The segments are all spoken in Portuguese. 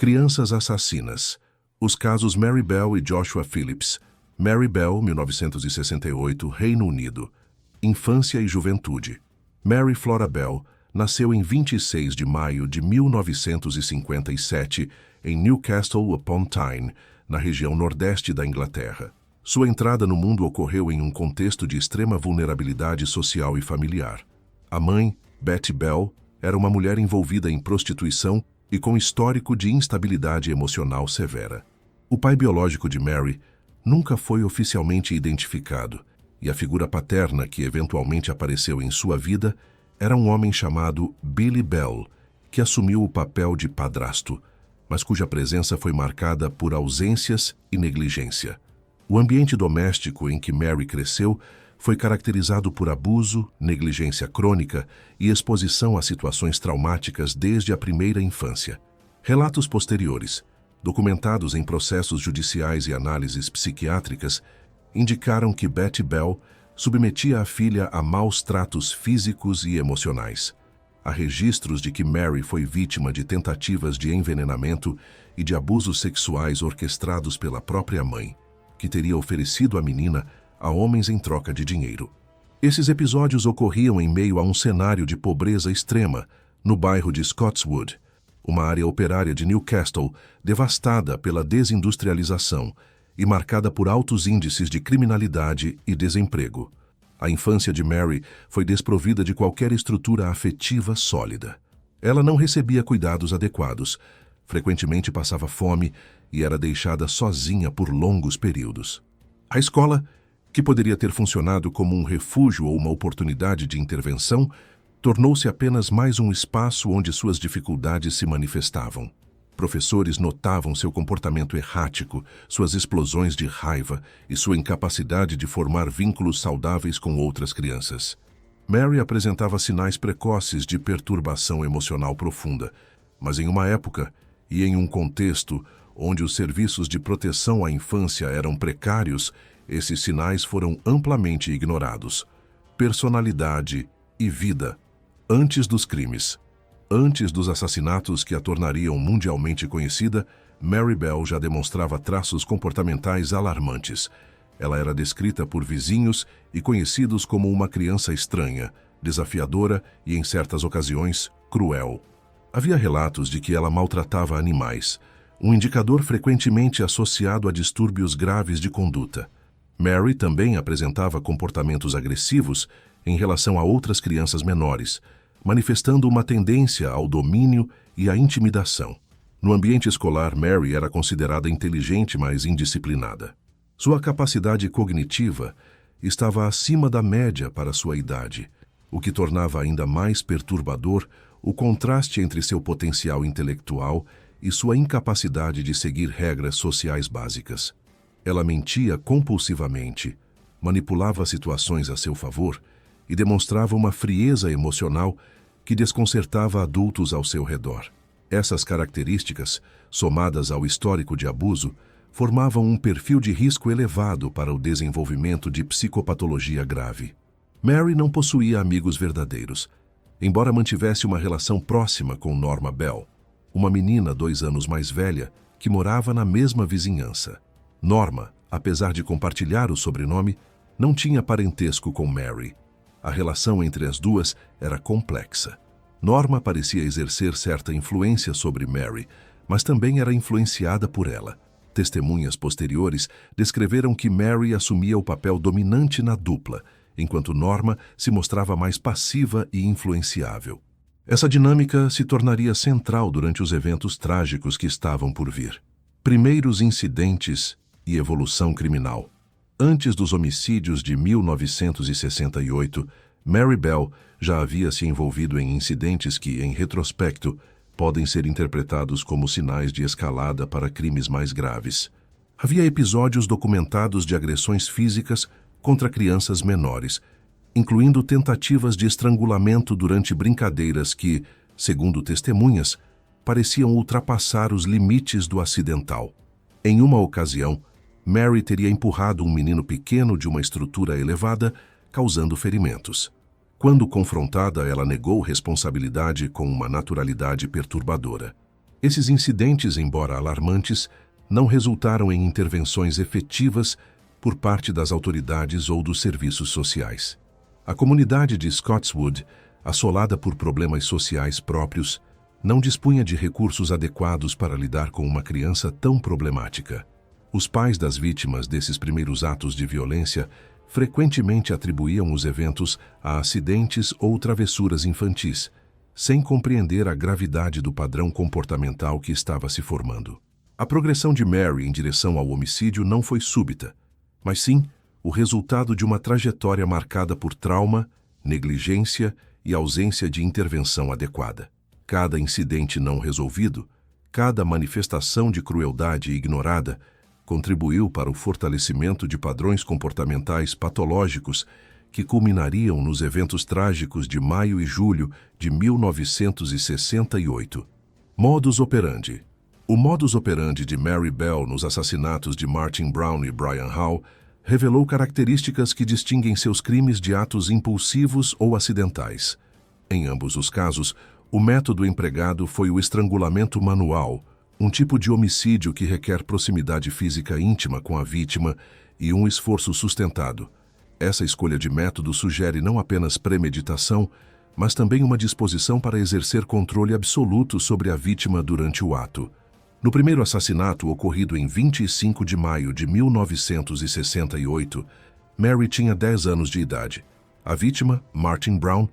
Crianças assassinas. Os casos Mary Bell e Joshua Phillips. Mary Bell, 1968, Reino Unido. Infância e juventude. Mary Flora Bell nasceu em 26 de maio de 1957 em Newcastle upon Tyne, na região nordeste da Inglaterra. Sua entrada no mundo ocorreu em um contexto de extrema vulnerabilidade social e familiar. A mãe, Betty Bell, era uma mulher envolvida em prostituição e com histórico de instabilidade emocional severa. O pai biológico de Mary nunca foi oficialmente identificado, e a figura paterna que eventualmente apareceu em sua vida era um homem chamado Billy Bell, que assumiu o papel de padrasto, mas cuja presença foi marcada por ausências e negligência. O ambiente doméstico em que Mary cresceu foi caracterizado por abuso, negligência crônica e exposição a situações traumáticas desde a primeira infância. Relatos posteriores, documentados em processos judiciais e análises psiquiátricas, indicaram que Betty Bell submetia a filha a maus tratos físicos e emocionais. Há registros de que Mary foi vítima de tentativas de envenenamento e de abusos sexuais orquestrados pela própria mãe, que teria oferecido a menina a homens em troca de dinheiro. Esses episódios ocorriam em meio a um cenário de pobreza extrema no bairro de Scotswood, uma área operária de Newcastle devastada pela desindustrialização e marcada por altos índices de criminalidade e desemprego. A infância de Mary foi desprovida de qualquer estrutura afetiva sólida. Ela não recebia cuidados adequados, frequentemente passava fome e era deixada sozinha por longos períodos. A escola, que poderia ter funcionado como um refúgio ou uma oportunidade de intervenção, tornou-se apenas mais um espaço onde suas dificuldades se manifestavam. Professores notavam seu comportamento errático, suas explosões de raiva e sua incapacidade de formar vínculos saudáveis com outras crianças. Mary apresentava sinais precoces de perturbação emocional profunda, mas em uma época e em um contexto onde os serviços de proteção à infância eram precários, esses sinais foram amplamente ignorados. Personalidade e vida. Antes dos crimes. Antes dos assassinatos que a tornariam mundialmente conhecida, Mary Bell já demonstrava traços comportamentais alarmantes. Ela era descrita por vizinhos e conhecidos como uma criança estranha, desafiadora e, em certas ocasiões, cruel. Havia relatos de que ela maltratava animais, um indicador frequentemente associado a distúrbios graves de conduta. Mary também apresentava comportamentos agressivos em relação a outras crianças menores, manifestando uma tendência ao domínio e à intimidação. No ambiente escolar, Mary era considerada inteligente, mas indisciplinada. Sua capacidade cognitiva estava acima da média para sua idade, o que tornava ainda mais perturbador o contraste entre seu potencial intelectual e sua incapacidade de seguir regras sociais básicas. Ela mentia compulsivamente, manipulava situações a seu favor e demonstrava uma frieza emocional que desconcertava adultos ao seu redor. Essas características, somadas ao histórico de abuso, formavam um perfil de risco elevado para o desenvolvimento de psicopatologia grave. Mary não possuía amigos verdadeiros, embora mantivesse uma relação próxima com Norma Bell, uma menina 2 anos mais velha que morava na mesma vizinhança. Norma, apesar de compartilhar o sobrenome, não tinha parentesco com Mary. A relação entre as duas era complexa. Norma parecia exercer certa influência sobre Mary, mas também era influenciada por ela. Testemunhas posteriores descreveram que Mary assumia o papel dominante na dupla, enquanto Norma se mostrava mais passiva e influenciável. Essa dinâmica se tornaria central durante os eventos trágicos que estavam por vir. Primeiros incidentes e evolução criminal. Antes dos homicídios de 1968, Mary Bell já havia se envolvido em incidentes que, em retrospecto, podem ser interpretados como sinais de escalada para crimes mais graves. Havia episódios documentados de agressões físicas contra crianças menores, incluindo tentativas de estrangulamento durante brincadeiras que, segundo testemunhas, pareciam ultrapassar os limites do acidental. Em uma ocasião, Mary teria empurrado um menino pequeno de uma estrutura elevada, causando ferimentos. Quando confrontada, ela negou responsabilidade com uma naturalidade perturbadora. Esses incidentes, embora alarmantes, não resultaram em intervenções efetivas por parte das autoridades ou dos serviços sociais. A comunidade de Scotswood, assolada por problemas sociais próprios, não dispunha de recursos adequados para lidar com uma criança tão problemática. Os pais das vítimas desses primeiros atos de violência frequentemente atribuíam os eventos a acidentes ou travessuras infantis, sem compreender a gravidade do padrão comportamental que estava se formando. A progressão de Mary em direção ao homicídio não foi súbita, mas sim o resultado de uma trajetória marcada por trauma, negligência e ausência de intervenção adequada. Cada incidente não resolvido, cada manifestação de crueldade ignorada, contribuiu para o fortalecimento de padrões comportamentais patológicos que culminariam nos eventos trágicos de maio e julho de 1968. Modus operandi. O modus operandi de Mary Bell nos assassinatos de Martin Brown e Brian Howe revelou características que distinguem seus crimes de atos impulsivos ou acidentais. Em ambos os casos, o método empregado foi o estrangulamento manual, um tipo de homicídio que requer proximidade física íntima com a vítima e um esforço sustentado. Essa escolha de método sugere não apenas premeditação, mas também uma disposição para exercer controle absoluto sobre a vítima durante o ato. No primeiro assassinato, ocorrido em 25 de maio de 1968, Mary tinha 10 anos de idade. A vítima, Martin Brown,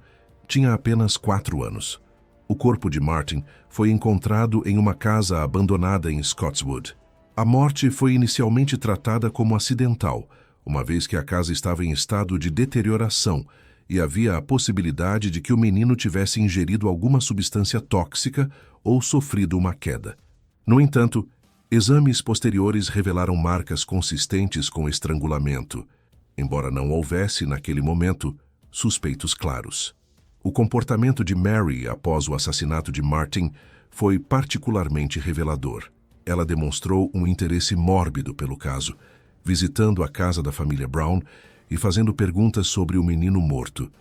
tinha apenas 4 anos. O corpo de Martin foi encontrado em uma casa abandonada em Scotswood. A morte foi inicialmente tratada como acidental, uma vez que a casa estava em estado de deterioração e havia a possibilidade de que o menino tivesse ingerido alguma substância tóxica ou sofrido uma queda. No entanto, exames posteriores revelaram marcas consistentes com estrangulamento, embora não houvesse, naquele momento, suspeitos claros. O comportamento de Mary após o assassinato de Martin foi particularmente revelador. Ela demonstrou um interesse mórbido pelo caso, visitando a casa da família Brown e fazendo perguntas sobre o menino morto.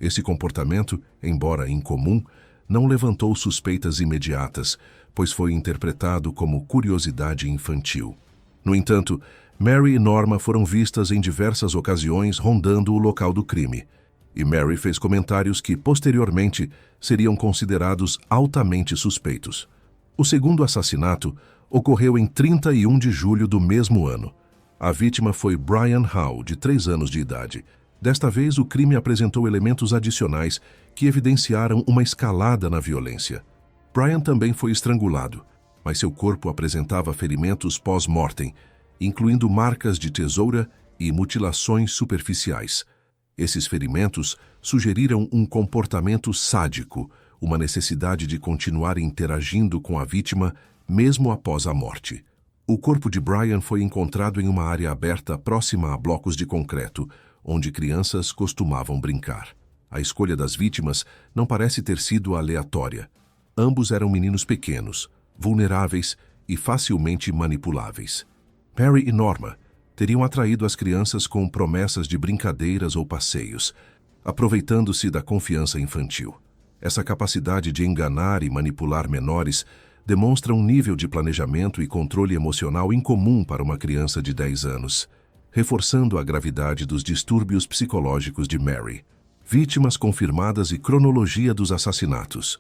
Esse comportamento, embora incomum, não levantou suspeitas imediatas, pois foi interpretado como curiosidade infantil. No entanto, Mary e Norma foram vistas em diversas ocasiões rondando o local do crime, e Mary fez comentários que, posteriormente, seriam considerados altamente suspeitos. O segundo assassinato ocorreu em 31 de julho do mesmo ano. A vítima foi Brian Howe, de 3 anos de idade. Desta vez, o crime apresentou elementos adicionais que evidenciaram uma escalada na violência. Brian também foi estrangulado, mas seu corpo apresentava ferimentos pós-mortem, incluindo marcas de tesoura e mutilações superficiais. Esses ferimentos sugeriram um comportamento sádico, uma necessidade de continuar interagindo com a vítima mesmo após a morte. O corpo de Brian foi encontrado em uma área aberta próxima a blocos de concreto, onde crianças costumavam brincar. A escolha das vítimas não parece ter sido aleatória. Ambos eram meninos pequenos, vulneráveis e facilmente manipuláveis. Mary e Norma teriam atraído as crianças com promessas de brincadeiras ou passeios, aproveitando-se da confiança infantil. Essa capacidade de enganar e manipular menores demonstra um nível de planejamento e controle emocional incomum para uma criança de 10 anos, reforçando a gravidade dos distúrbios psicológicos de Mary. Vítimas confirmadas e cronologia dos assassinatos.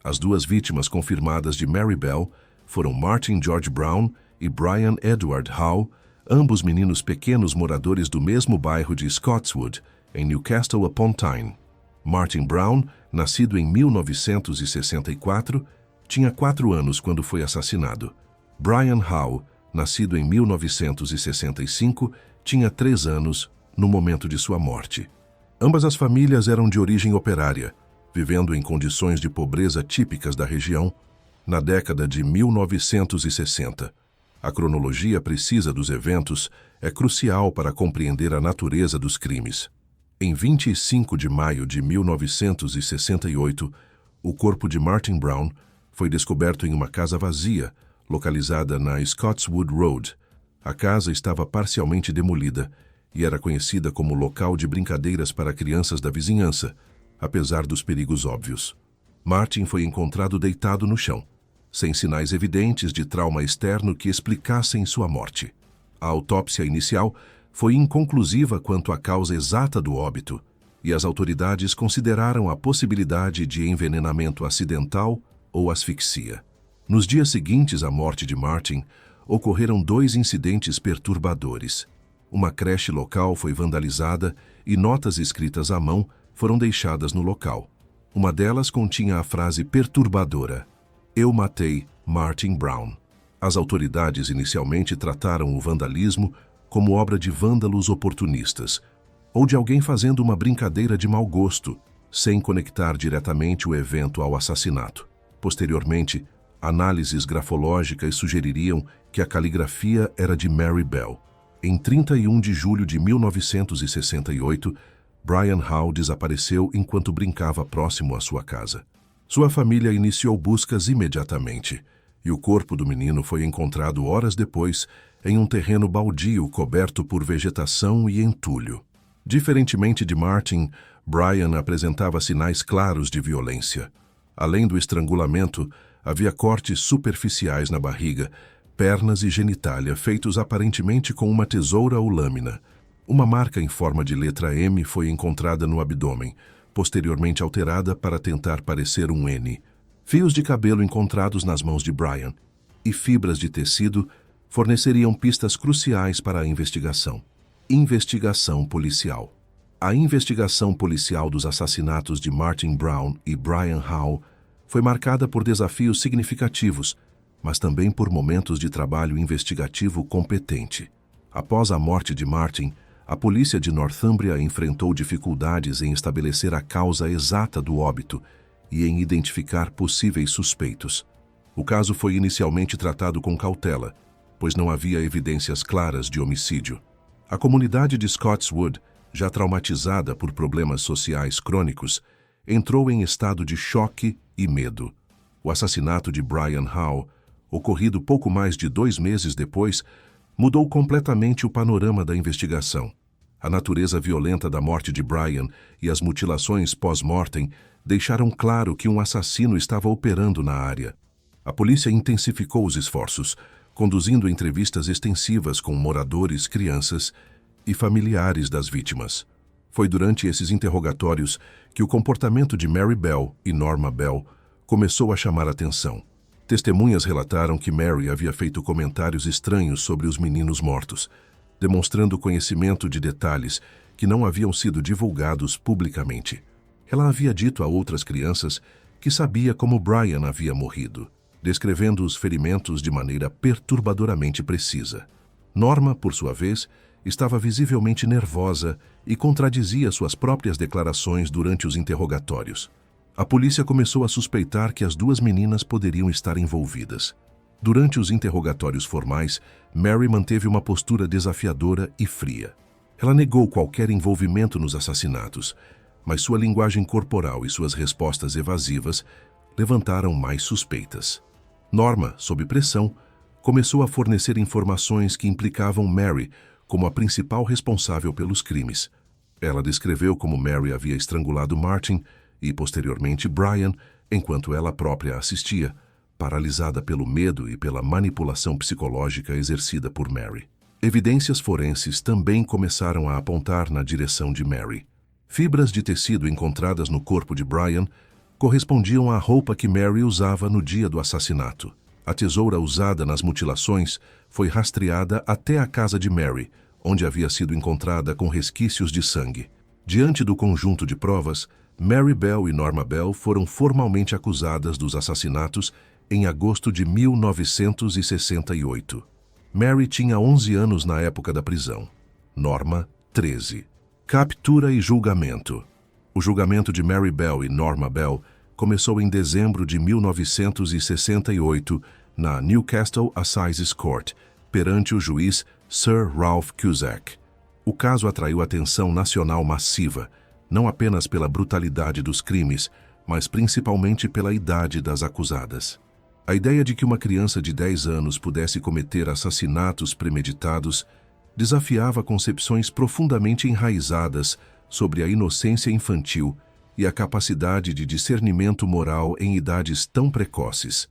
As 2 vítimas confirmadas de Mary Bell foram Martin George Brown e Brian Edward Howe, ambos meninos pequenos moradores do mesmo bairro de Scotswood, em Newcastle upon Tyne. Martin Brown, nascido em 1964, tinha 4 anos quando foi assassinado. Brian Howe, nascido em 1965, tinha 3 anos no momento de sua morte. Ambas as famílias eram de origem operária, vivendo em condições de pobreza típicas da região, na década de 1960. A cronologia precisa dos eventos é crucial para compreender a natureza dos crimes. Em 25 de maio de 1968, o corpo de Martin Brown foi descoberto em uma casa vazia, localizada na Scotswood Road. A casa estava parcialmente demolida e era conhecida como local de brincadeiras para crianças da vizinhança, apesar dos perigos óbvios. Martin foi encontrado deitado no chão. sem sinais evidentes de trauma externo que explicassem sua morte. A autópsia inicial foi inconclusiva quanto à causa exata do óbito, e as autoridades consideraram a possibilidade de envenenamento acidental ou asfixia. Nos dias seguintes à morte de Martin, ocorreram 2 incidentes perturbadores. Uma creche local foi vandalizada e notas escritas à mão foram deixadas no local. Uma delas continha a frase perturbadora: "Eu matei Martin Brown". As autoridades inicialmente trataram o vandalismo como obra de vândalos oportunistas, ou de alguém fazendo uma brincadeira de mau gosto, sem conectar diretamente o evento ao assassinato. Posteriormente, análises grafológicas sugeririam que a caligrafia era de Mary Bell. Em 31 de julho de 1968, Brian Howe desapareceu enquanto brincava próximo à sua casa. Sua família iniciou buscas imediatamente, e o corpo do menino foi encontrado horas depois em um terreno baldio coberto por vegetação e entulho. Diferentemente de Martin, Brian apresentava sinais claros de violência. Além do estrangulamento, havia cortes superficiais na barriga, pernas e genitália feitos aparentemente com uma tesoura ou lâmina. Uma marca em forma de letra M foi encontrada no abdômen, posteriormente alterada para tentar parecer um N. Fios de cabelo encontrados nas mãos de Brian e fibras de tecido forneceriam pistas cruciais para a investigação. Investigação policial. A investigação policial dos assassinatos de Martin Brown e Brian Howe foi marcada por desafios significativos, mas também por momentos de trabalho investigativo competente. Após a morte de Martin, a polícia de Northumbria enfrentou dificuldades em estabelecer a causa exata do óbito e em identificar possíveis suspeitos. O caso foi inicialmente tratado com cautela, pois não havia evidências claras de homicídio. A comunidade de Scottswood, já traumatizada por problemas sociais crônicos, entrou em estado de choque e medo. O assassinato de Brian Howe, ocorrido pouco mais de 2 meses depois, mudou completamente o panorama da investigação. A natureza violenta da morte de Brian e as mutilações pós-mortem deixaram claro que um assassino estava operando na área. A polícia intensificou os esforços, conduzindo entrevistas extensivas com moradores, crianças e familiares das vítimas. Foi durante esses interrogatórios que o comportamento de Mary Bell e Norma Bell começou a chamar atenção. Testemunhas relataram que Mary havia feito comentários estranhos sobre os meninos mortos, demonstrando conhecimento de detalhes que não haviam sido divulgados publicamente. Ela havia dito a outras crianças que sabia como Brian havia morrido, descrevendo os ferimentos de maneira perturbadoramente precisa. Norma, por sua vez, estava visivelmente nervosa e contradizia suas próprias declarações durante os interrogatórios. A polícia começou a suspeitar que as 2 meninas poderiam estar envolvidas. Durante os interrogatórios formais, Mary manteve uma postura desafiadora e fria. Ela negou qualquer envolvimento nos assassinatos, mas sua linguagem corporal e suas respostas evasivas levantaram mais suspeitas. Norma, sob pressão, começou a fornecer informações que implicavam Mary como a principal responsável pelos crimes. Ela descreveu como Mary havia estrangulado Martin e, posteriormente, Brian, enquanto ela própria assistia, paralisada pelo medo e pela manipulação psicológica exercida por Mary. Evidências forenses também começaram a apontar na direção de Mary. Fibras de tecido encontradas no corpo de Brian correspondiam à roupa que Mary usava no dia do assassinato. A tesoura usada nas mutilações foi rastreada até a casa de Mary, onde havia sido encontrada com resquícios de sangue. Diante do conjunto de provas, Mary Bell e Norma Bell foram formalmente acusadas dos assassinatos em agosto de 1968. Mary tinha 11 anos na época da prisão. Norma, 13. Captura e julgamento. O julgamento de Mary Bell e Norma Bell começou em dezembro de 1968 na Newcastle Assize Court, perante o juiz Sir Ralph Cusack. O caso atraiu atenção nacional massiva, não apenas pela brutalidade dos crimes, mas principalmente pela idade das acusadas. A ideia de que uma criança de 10 anos pudesse cometer assassinatos premeditados desafiava concepções profundamente enraizadas sobre a inocência infantil e a capacidade de discernimento moral em idades tão precoces.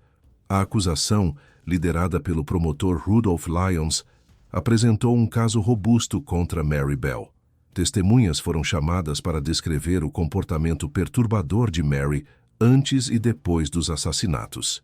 A acusação, liderada pelo promotor Rudolph Lyons, apresentou um caso robusto contra Mary Bell. Testemunhas foram chamadas para descrever o comportamento perturbador de Mary antes e depois dos assassinatos.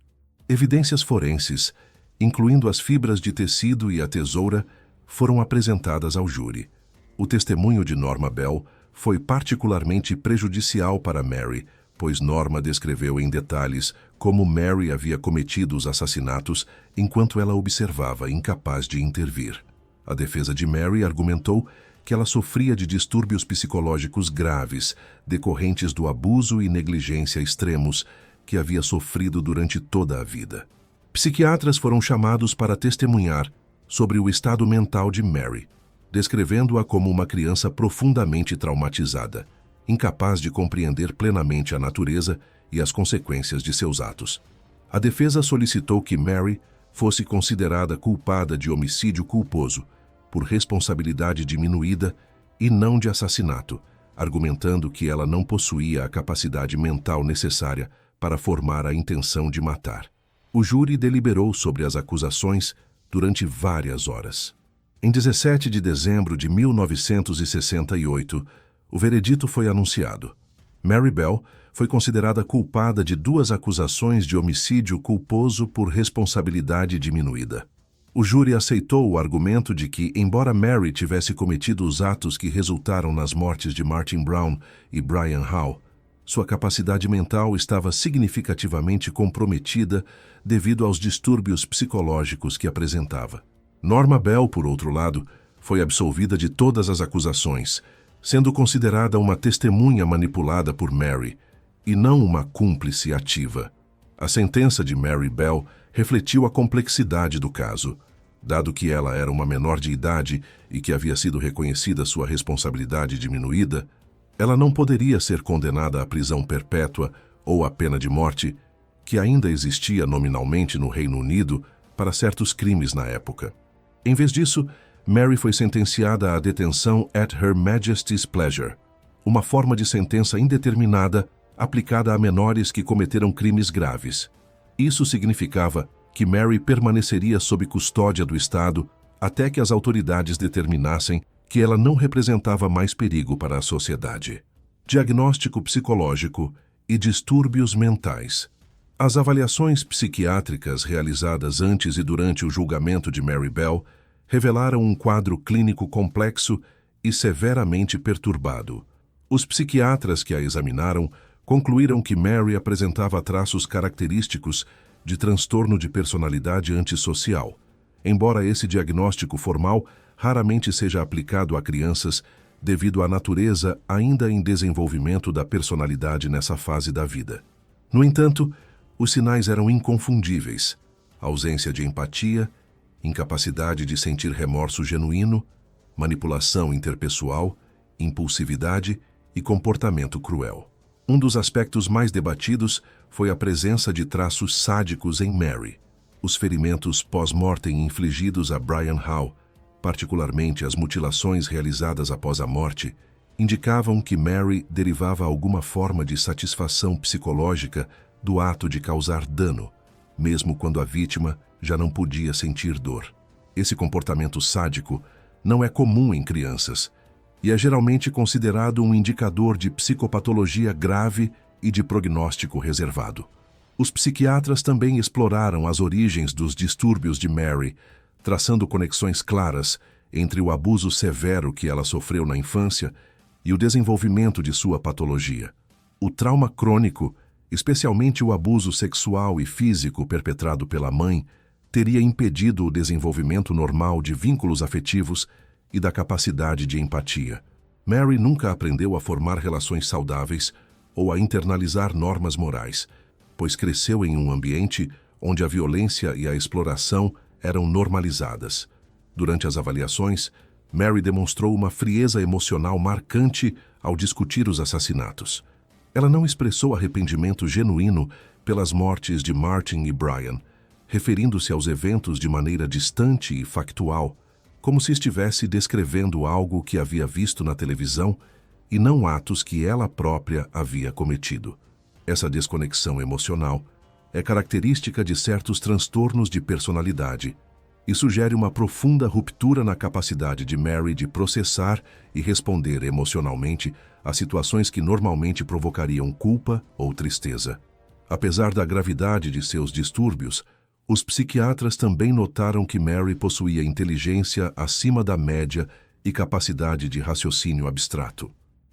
Evidências forenses, incluindo as fibras de tecido e a tesoura, foram apresentadas ao júri. O testemunho de Norma Bell foi particularmente prejudicial para Mary, pois Norma descreveu em detalhes como Mary havia cometido os assassinatos enquanto ela observava, incapaz de intervir. A defesa de Mary argumentou que ela sofria de distúrbios psicológicos graves decorrentes do abuso e negligência extremos que havia sofrido durante toda a vida. Psiquiatras foram chamados para testemunhar sobre o estado mental de Mary, descrevendo-a como uma criança profundamente traumatizada, incapaz de compreender plenamente a natureza e as consequências de seus atos. A defesa solicitou que Mary fosse considerada culpada de homicídio culposo, por responsabilidade diminuída e não de assassinato, argumentando que ela não possuía a capacidade mental necessária para formar a intenção de matar. O júri deliberou sobre as acusações durante várias horas. Em 17 de dezembro de 1968, o veredito foi anunciado. Mary Bell foi considerada culpada de 2 acusações de homicídio culposo por responsabilidade diminuída. O júri aceitou o argumento de que, embora Mary tivesse cometido os atos que resultaram nas mortes de Martin Brown e Brian Howe, sua capacidade mental estava significativamente comprometida devido aos distúrbios psicológicos que apresentava. Norma Bell, por outro lado, foi absolvida de todas as acusações, sendo considerada uma testemunha manipulada por Mary, e não uma cúmplice ativa. A sentença de Mary Bell refletiu a complexidade do caso. Dado que ela era uma menor de idade e que havia sido reconhecida sua responsabilidade diminuída, ela não poderia ser condenada à prisão perpétua ou à pena de morte, que ainda existia nominalmente no Reino Unido para certos crimes na época. Em vez disso, Mary foi sentenciada à detenção at Her Majesty's Pleasure, uma forma de sentença indeterminada aplicada a menores que cometeram crimes graves. Isso significava que Mary permaneceria sob custódia do Estado até que as autoridades determinassem que ela não representava mais perigo para a sociedade. Diagnóstico psicológico e distúrbios mentais. As avaliações psiquiátricas realizadas antes e durante o julgamento de Mary Bell revelaram um quadro clínico complexo e severamente perturbado. Os psiquiatras que a examinaram concluíram que Mary apresentava traços característicos de transtorno de personalidade antissocial, embora esse diagnóstico formal raramente seja aplicado a crianças devido à natureza ainda em desenvolvimento da personalidade nessa fase da vida. No entanto, os sinais eram inconfundíveis: ausência de empatia, incapacidade de sentir remorso genuíno, manipulação interpessoal, impulsividade e comportamento cruel. Um dos aspectos mais debatidos foi a presença de traços sádicos em Mary. Os ferimentos pós-mortem infligidos a Brian Howe, particularmente as mutilações realizadas após a morte, indicavam que Mary derivava alguma forma de satisfação psicológica do ato de causar dano, mesmo quando a vítima já não podia sentir dor. Esse comportamento sádico não é comum em crianças e é geralmente considerado um indicador de psicopatologia grave e de prognóstico reservado. Os psiquiatras também exploraram as origens dos distúrbios de Mary, traçando conexões claras entre o abuso severo que ela sofreu na infância e o desenvolvimento de sua patologia. O trauma crônico, especialmente o abuso sexual e físico perpetrado pela mãe, teria impedido o desenvolvimento normal de vínculos afetivos e da capacidade de empatia. Mary nunca aprendeu a formar relações saudáveis ou a internalizar normas morais, pois cresceu em um ambiente onde a violência e a exploração eram normalizadas. Durante as avaliações, Mary demonstrou uma frieza emocional marcante ao discutir os assassinatos. Ela não expressou arrependimento genuíno pelas mortes de Martin e Brian, referindo-se aos eventos de maneira distante e factual, como se estivesse descrevendo algo que havia visto na televisão e não atos que ela própria havia cometido. Essa desconexão emocional é característica de certos transtornos de personalidade e sugere uma profunda ruptura na capacidade de Mary de processar e responder emocionalmente a situações que normalmente provocariam culpa ou tristeza. Apesar da gravidade de seus distúrbios, os psiquiatras também notaram que Mary possuía inteligência acima da média e capacidade de raciocínio abstrato.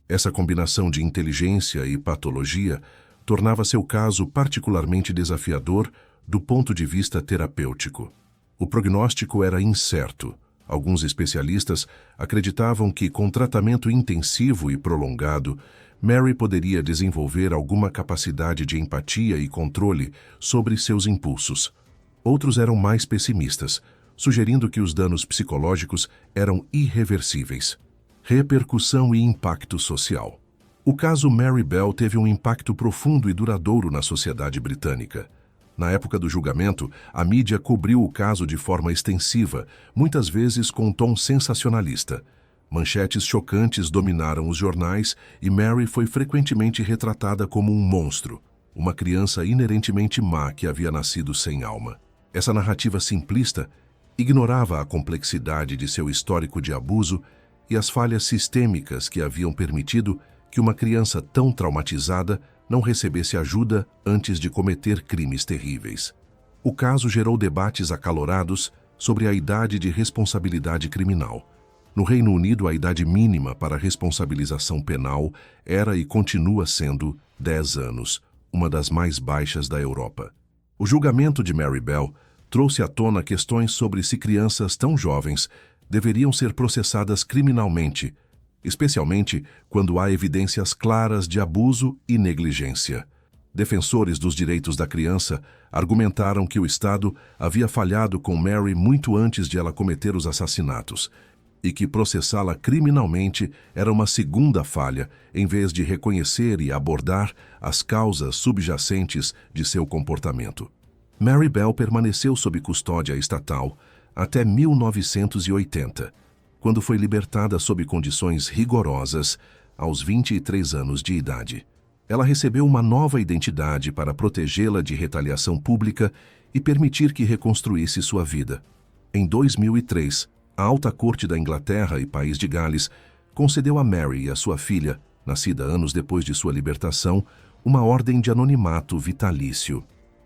Essa combinação de inteligência e patologia tornava seu caso particularmente desafiador do ponto de vista terapêutico. O prognóstico era incerto. Alguns especialistas acreditavam que, com tratamento intensivo e prolongado, Mary poderia desenvolver alguma capacidade de empatia e controle sobre seus impulsos. Outros eram mais pessimistas, sugerindo que os danos psicológicos eram irreversíveis. Repercussão e impacto social. O caso Mary Bell teve um impacto profundo e duradouro na sociedade britânica. Na época do julgamento, a mídia cobriu o caso de forma extensiva, muitas vezes com um tom sensacionalista. Manchetes chocantes dominaram os jornais e Mary foi frequentemente retratada como um monstro, uma criança inerentemente má que havia nascido sem alma. Essa narrativa simplista ignorava a complexidade de seu histórico de abuso e as falhas sistêmicas que haviam permitido que uma criança tão traumatizada não recebesse ajuda antes de cometer crimes terríveis. O caso gerou debates acalorados sobre a idade de responsabilidade criminal. No Reino Unido, a idade mínima para responsabilização penal era e continua sendo 10 anos, uma das mais baixas da Europa. O julgamento de Mary Bell trouxe à tona questões sobre se crianças tão jovens deveriam ser processadas criminalmente, especialmente quando há evidências claras de abuso e negligência. Defensores dos direitos da criança argumentaram que o Estado havia falhado com Mary muito antes de ela cometer os assassinatos e que processá-la criminalmente era uma segunda falha, em vez de reconhecer e abordar as causas subjacentes de seu comportamento. Mary Bell permaneceu sob custódia estatal até 1980, quando foi libertada sob condições rigorosas aos 23 anos de idade. Ela recebeu uma nova identidade para protegê-la de retaliação pública e permitir que reconstruísse sua vida. Em 2003, a Alta Corte da Inglaterra e País de Gales concedeu a Mary e a sua filha, nascida anos depois de sua libertação, uma ordem de anonimato vitalício.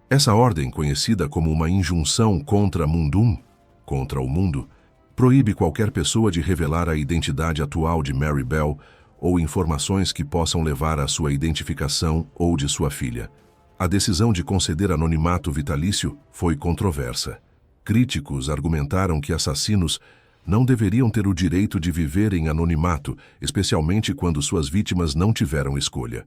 Essa ordem, conhecida como uma injunção contra mundum, contra o mundo, proíbe qualquer pessoa de revelar a identidade atual de Mary Bell ou informações que possam levar à sua identificação ou de sua filha. A decisão de conceder anonimato vitalício foi controversa. Críticos argumentaram que assassinos não deveriam ter o direito de viver em anonimato, especialmente quando suas vítimas não tiveram escolha.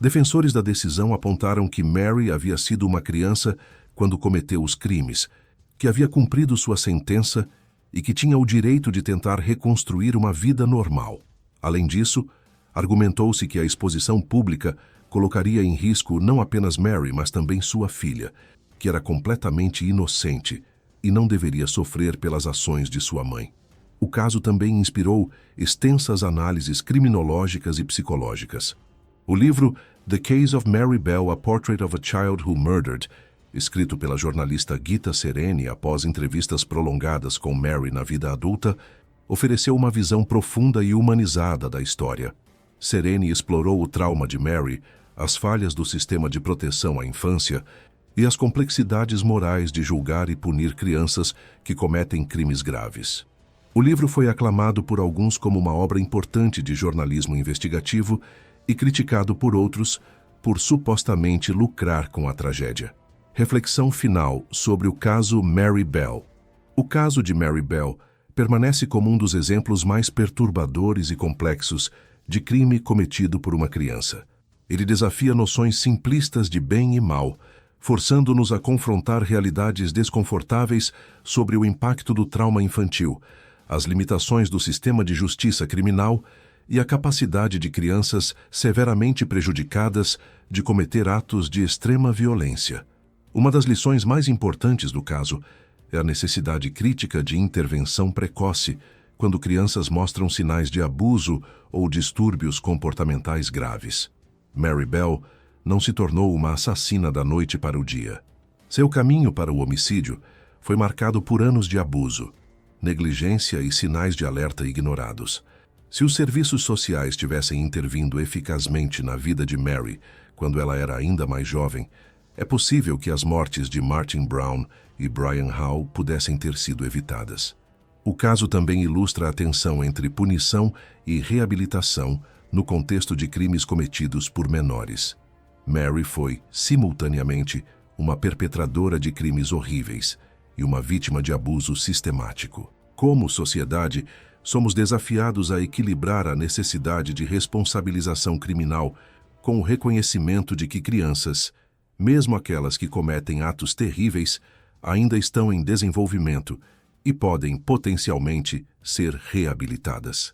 Defensores da decisão apontaram que Mary havia sido uma criança quando cometeu os crimes, que havia cumprido sua sentença e que tinha o direito de tentar reconstruir uma vida normal. Além disso, argumentou-se que a exposição pública colocaria em risco não apenas Mary, mas também sua filha, que era completamente inocente e não deveria sofrer pelas ações de sua mãe. O caso também inspirou extensas análises criminológicas e psicológicas. O livro The Case of Mary Bell, A Portrait of a Child Who Murdered, escrito pela jornalista Gita Sereni após entrevistas prolongadas com Mary na vida adulta, ofereceu uma visão profunda e humanizada da história. Sereni explorou o trauma de Mary, as falhas do sistema de proteção à infância e as complexidades morais de julgar e punir crianças que cometem crimes graves. O livro foi aclamado por alguns como uma obra importante de jornalismo investigativo e criticado por outros por supostamente lucrar com a tragédia. Reflexão final sobre o caso Mary Bell. O caso de Mary Bell permanece como um dos exemplos mais perturbadores e complexos de crime cometido por uma criança. Ele desafia noções simplistas de bem e mal, forçando-nos a confrontar realidades desconfortáveis sobre o impacto do trauma infantil, as limitações do sistema de justiça criminal e a capacidade de crianças severamente prejudicadas de cometer atos de extrema violência. Uma das lições mais importantes do caso é a necessidade crítica de intervenção precoce quando crianças mostram sinais de abuso ou distúrbios comportamentais graves. Mary Bell não se tornou uma assassina da noite para o dia. Seu caminho para o homicídio foi marcado por anos de abuso, negligência e sinais de alerta ignorados. Se os serviços sociais tivessem intervindo eficazmente na vida de Mary quando ela era ainda mais jovem, é possível que as mortes de Martin Brown e Brian Hall pudessem ter sido evitadas. O caso também ilustra a tensão entre punição e reabilitação no contexto de crimes cometidos por menores. Mary foi, simultaneamente, uma perpetradora de crimes horríveis e uma vítima de abuso sistemático. Como sociedade, somos desafiados a equilibrar a necessidade de responsabilização criminal com o reconhecimento de que crianças, mesmo aquelas que cometem atos terríveis, ainda estão em desenvolvimento e podem potencialmente ser reabilitadas.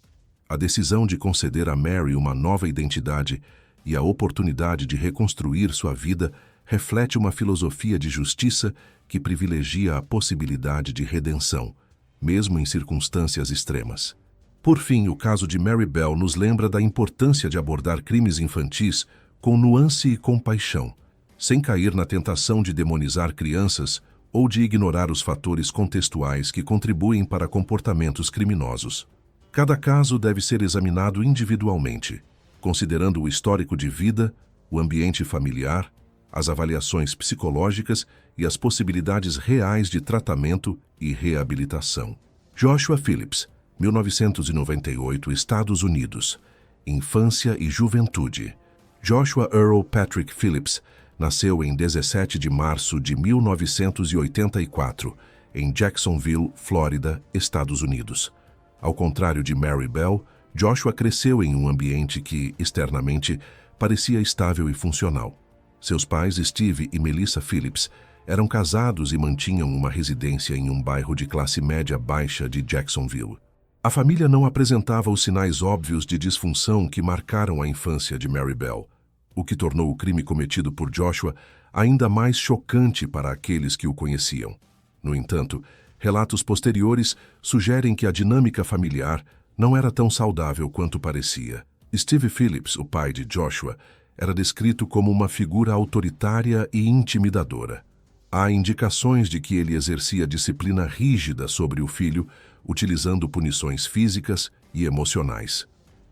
A decisão de conceder a Mary uma nova identidade e a oportunidade de reconstruir sua vida reflete uma filosofia de justiça que privilegia a possibilidade de redenção, mesmo em circunstâncias extremas. Por fim, o caso de Mary Bell nos lembra da importância de abordar crimes infantis com nuance e compaixão, sem cair na tentação de demonizar crianças ou de ignorar os fatores contextuais que contribuem para comportamentos criminosos. Cada caso deve ser examinado individualmente, considerando o histórico de vida, o ambiente familiar, as avaliações psicológicas e as possibilidades reais de tratamento e reabilitação. Joshua Phillips, 1998, Estados Unidos. Infância e juventude. Joshua Earl Patrick Phillips nasceu em 17 de março de 1984, em Jacksonville, Flórida, Estados Unidos. Ao contrário de Mary Bell, Joshua cresceu em um ambiente que, externamente, parecia estável e funcional. Seus pais, Steve e Melissa Phillips, eram casados e mantinham uma residência em um bairro de classe média baixa de Jacksonville. A família não apresentava os sinais óbvios de disfunção que marcaram a infância de Mary Bell, o que tornou o crime cometido por Joshua ainda mais chocante para aqueles que o conheciam. No entanto, relatos posteriores sugerem que a dinâmica familiar não era tão saudável quanto parecia. Steve Phillips, o pai de Joshua, era descrito como uma figura autoritária e intimidadora. Há indicações de que ele exercia disciplina rígida sobre o filho, utilizando punições físicas e emocionais.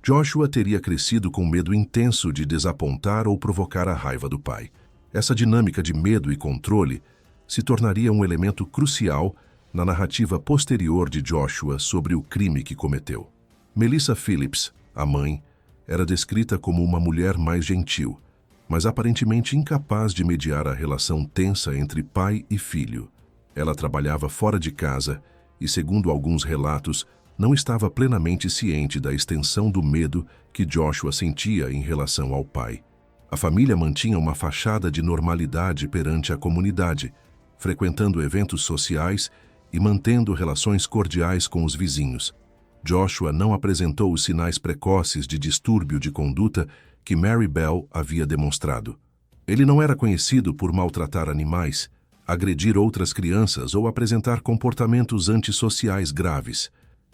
Joshua teria crescido com medo intenso de desapontar ou provocar a raiva do pai. Essa dinâmica de medo e controle se tornaria um elemento crucial na narrativa posterior de Joshua sobre o crime que cometeu. Melissa Phillips, a mãe, era descrita como uma mulher mais gentil, mas aparentemente incapaz de mediar a relação tensa entre pai e filho. Ela trabalhava fora de casa e, segundo alguns relatos, não estava plenamente ciente da extensão do medo que Joshua sentia em relação ao pai. A família mantinha uma fachada de normalidade perante a comunidade, frequentando eventos sociais e mantendo relações cordiais com os vizinhos. Joshua não apresentou os sinais precoces de distúrbio de conduta que Mary Bell havia demonstrado. Ele não era conhecido por maltratar animais, agredir outras crianças ou apresentar comportamentos antissociais graves.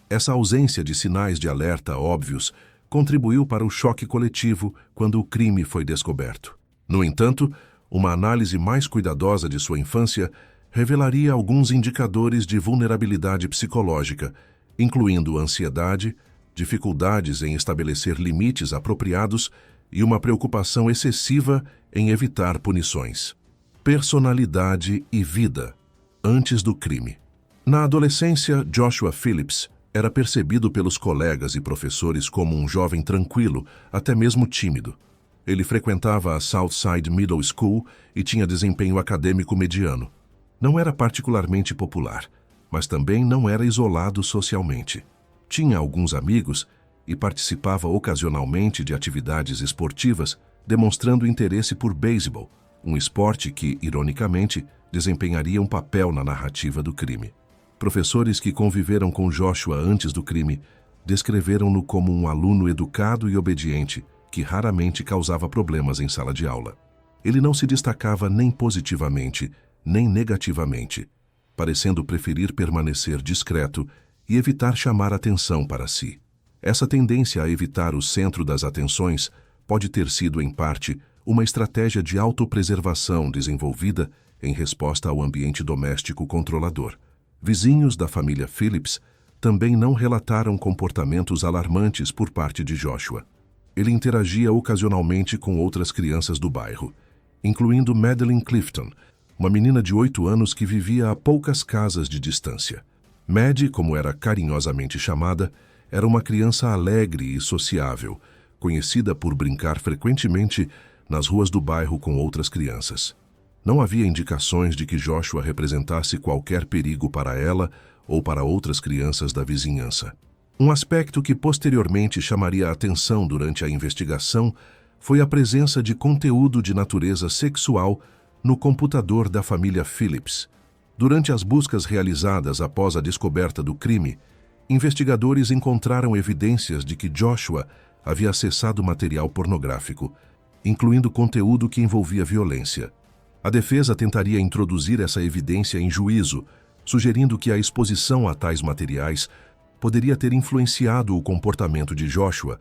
Essa ausência de sinais de alerta óbvios contribuiu para o choque coletivo quando o crime foi descoberto. No entanto, uma análise mais cuidadosa de sua infância revelaria alguns indicadores de vulnerabilidade psicológica, incluindo ansiedade, dificuldades em estabelecer limites apropriados e uma preocupação excessiva em evitar punições. Personalidade e vida antes do crime. Na adolescência, Joshua Phillips era percebido pelos colegas e professores como um jovem tranquilo, até mesmo tímido. Ele frequentava a Southside Middle School e tinha desempenho acadêmico mediano. Não era particularmente popular, mas também não era isolado socialmente. Tinha alguns amigos e participava ocasionalmente de atividades esportivas, demonstrando interesse por beisebol, um esporte que, ironicamente, desempenharia um papel na narrativa do crime. Professores que conviveram com Joshua antes do crime descreveram-no como um aluno educado e obediente que raramente causava problemas em sala de aula. Ele não se destacava nem positivamente, nem negativamente, parecendo preferir permanecer discreto e evitar chamar atenção para si. Essa tendência a evitar o centro das atenções pode ter sido, em parte, uma estratégia de autopreservação desenvolvida em resposta ao ambiente doméstico controlador. Vizinhos da família Phillips também não relataram comportamentos alarmantes por parte de Joshua. Ele interagia ocasionalmente com outras crianças do bairro, incluindo Madeline Clifton, uma menina de 8 anos que vivia a poucas casas de distância. Maddie, como era carinhosamente chamada, era uma criança alegre e sociável, conhecida por brincar frequentemente nas ruas do bairro com outras crianças. Não havia indicações de que Joshua representasse qualquer perigo para ela ou para outras crianças da vizinhança. Um aspecto que posteriormente chamaria a atenção durante a investigação foi a presença de conteúdo de natureza sexual no computador da família Phillips. Durante as buscas realizadas após a descoberta do crime, investigadores encontraram evidências de que Joshua havia acessado material pornográfico, incluindo conteúdo que envolvia violência. A defesa tentaria introduzir essa evidência em juízo, sugerindo que a exposição a tais materiais poderia ter influenciado o comportamento de Joshua,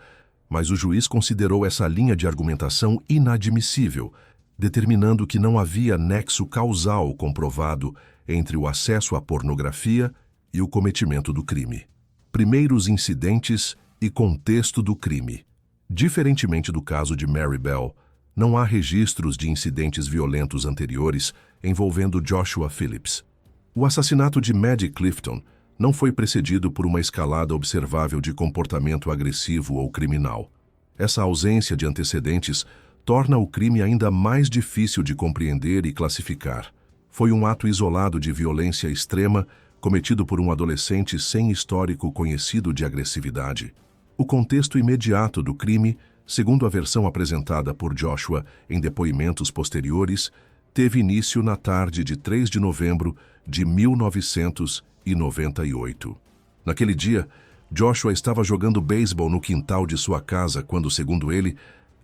mas o juiz considerou essa linha de argumentação inadmissível, determinando que não havia nexo causal comprovado entre o acesso à pornografia e o cometimento do crime. Primeiros incidentes e contexto do crime. Diferentemente do caso de Mary Bell, não há registros de incidentes violentos anteriores envolvendo Joshua Phillips. O assassinato de Maddie Clifton não foi precedido por uma escalada observável de comportamento agressivo ou criminal. Essa ausência de antecedentes torna o crime ainda mais difícil de compreender e classificar. Foi um ato isolado de violência extrema cometido por um adolescente sem histórico conhecido de agressividade. O contexto imediato do crime, segundo a versão apresentada por Joshua em depoimentos posteriores, teve início na tarde de 3 de novembro de 1998. Naquele dia, Joshua estava jogando beisebol no quintal de sua casa quando, segundo ele,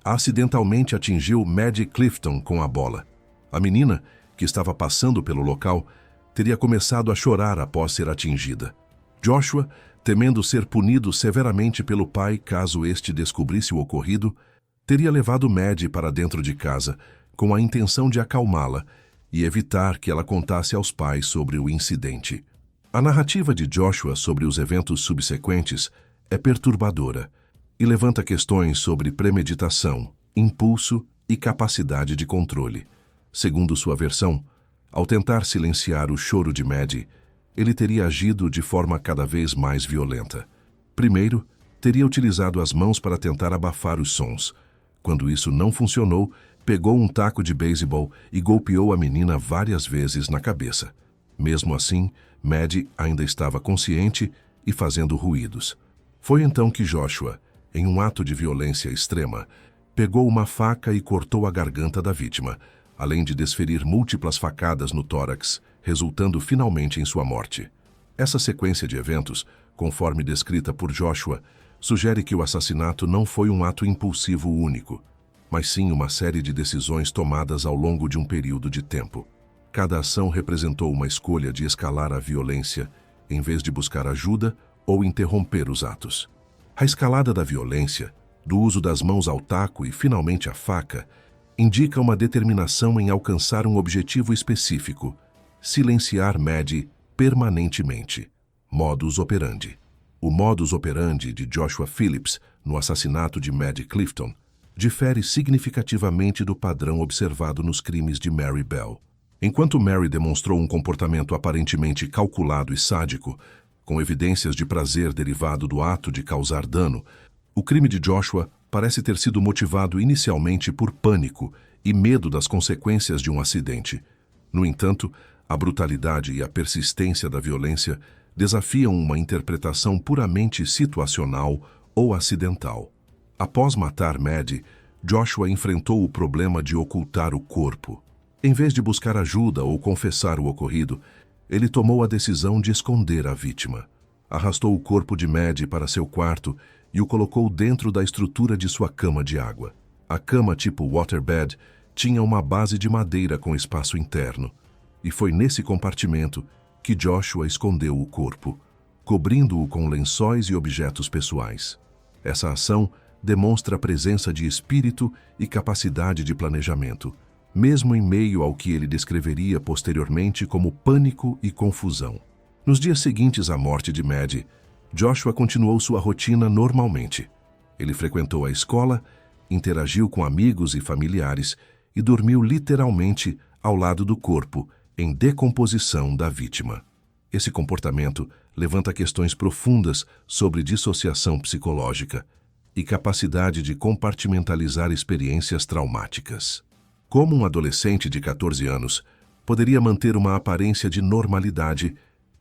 acidentalmente atingiu Maddie Clifton com a bola. A menina, que estava passando pelo local, teria começado a chorar após ser atingida. Joshua, temendo ser punido severamente pelo pai caso este descobrisse o ocorrido, teria levado Maddie para dentro de casa com a intenção de acalmá-la e evitar que ela contasse aos pais sobre o incidente. A narrativa de Joshua sobre os eventos subsequentes é perturbadora e levanta questões sobre premeditação, impulso e capacidade de controle. Segundo sua versão, ao tentar silenciar o choro de Maddie, ele teria agido de forma cada vez mais violenta. Primeiro, teria utilizado as mãos para tentar abafar os sons. Quando isso não funcionou, pegou um taco de beisebol e golpeou a menina várias vezes na cabeça. Mesmo assim, Maddie ainda estava consciente e fazendo ruídos. Foi então que Joshua, em um ato de violência extrema, pegou uma faca e cortou a garganta da vítima, além de desferir múltiplas facadas no tórax, resultando finalmente em sua morte. Essa sequência de eventos, conforme descrita por Joshua, sugere que o assassinato não foi um ato impulsivo único, mas sim uma série de decisões tomadas ao longo de um período de tempo. Cada ação representou uma escolha de escalar a violência, em vez de buscar ajuda ou interromper os atos. A escalada da violência, do uso das mãos ao taco e finalmente à faca, indica uma determinação em alcançar um objetivo específico: silenciar Maddie permanentemente. Modus operandi. O modus operandi de Joshua Phillips no assassinato de Maddie Clifton difere significativamente do padrão observado nos crimes de Mary Bell. Enquanto Mary demonstrou um comportamento aparentemente calculado e sádico, com evidências de prazer derivado do ato de causar dano, o crime de Joshua parece ter sido motivado inicialmente por pânico e medo das consequências de um acidente. No entanto, a brutalidade e a persistência da violência desafiam uma interpretação puramente situacional ou acidental. Após matar Maddie, Joshua enfrentou o problema de ocultar o corpo. Em vez de buscar ajuda ou confessar o ocorrido, ele tomou a decisão de esconder a vítima. Arrastou o corpo de Maddie para seu quarto e o colocou dentro da estrutura de sua cama de água. A cama tipo waterbed tinha uma base de madeira com espaço interno, e foi nesse compartimento que Joshua escondeu o corpo, cobrindo-o com lençóis e objetos pessoais. Essa ação demonstra a presença de espírito e capacidade de planejamento, mesmo em meio ao que ele descreveria posteriormente como pânico e confusão. Nos dias seguintes à morte de Maddie, Joshua continuou sua rotina normalmente. Ele frequentou a escola, interagiu com amigos e familiares e dormiu literalmente ao lado do corpo, em decomposição da vítima. Esse comportamento levanta questões profundas sobre dissociação psicológica e capacidade de compartimentalizar experiências traumáticas. Como um adolescente de 14 anos poderia manter uma aparência de normalidade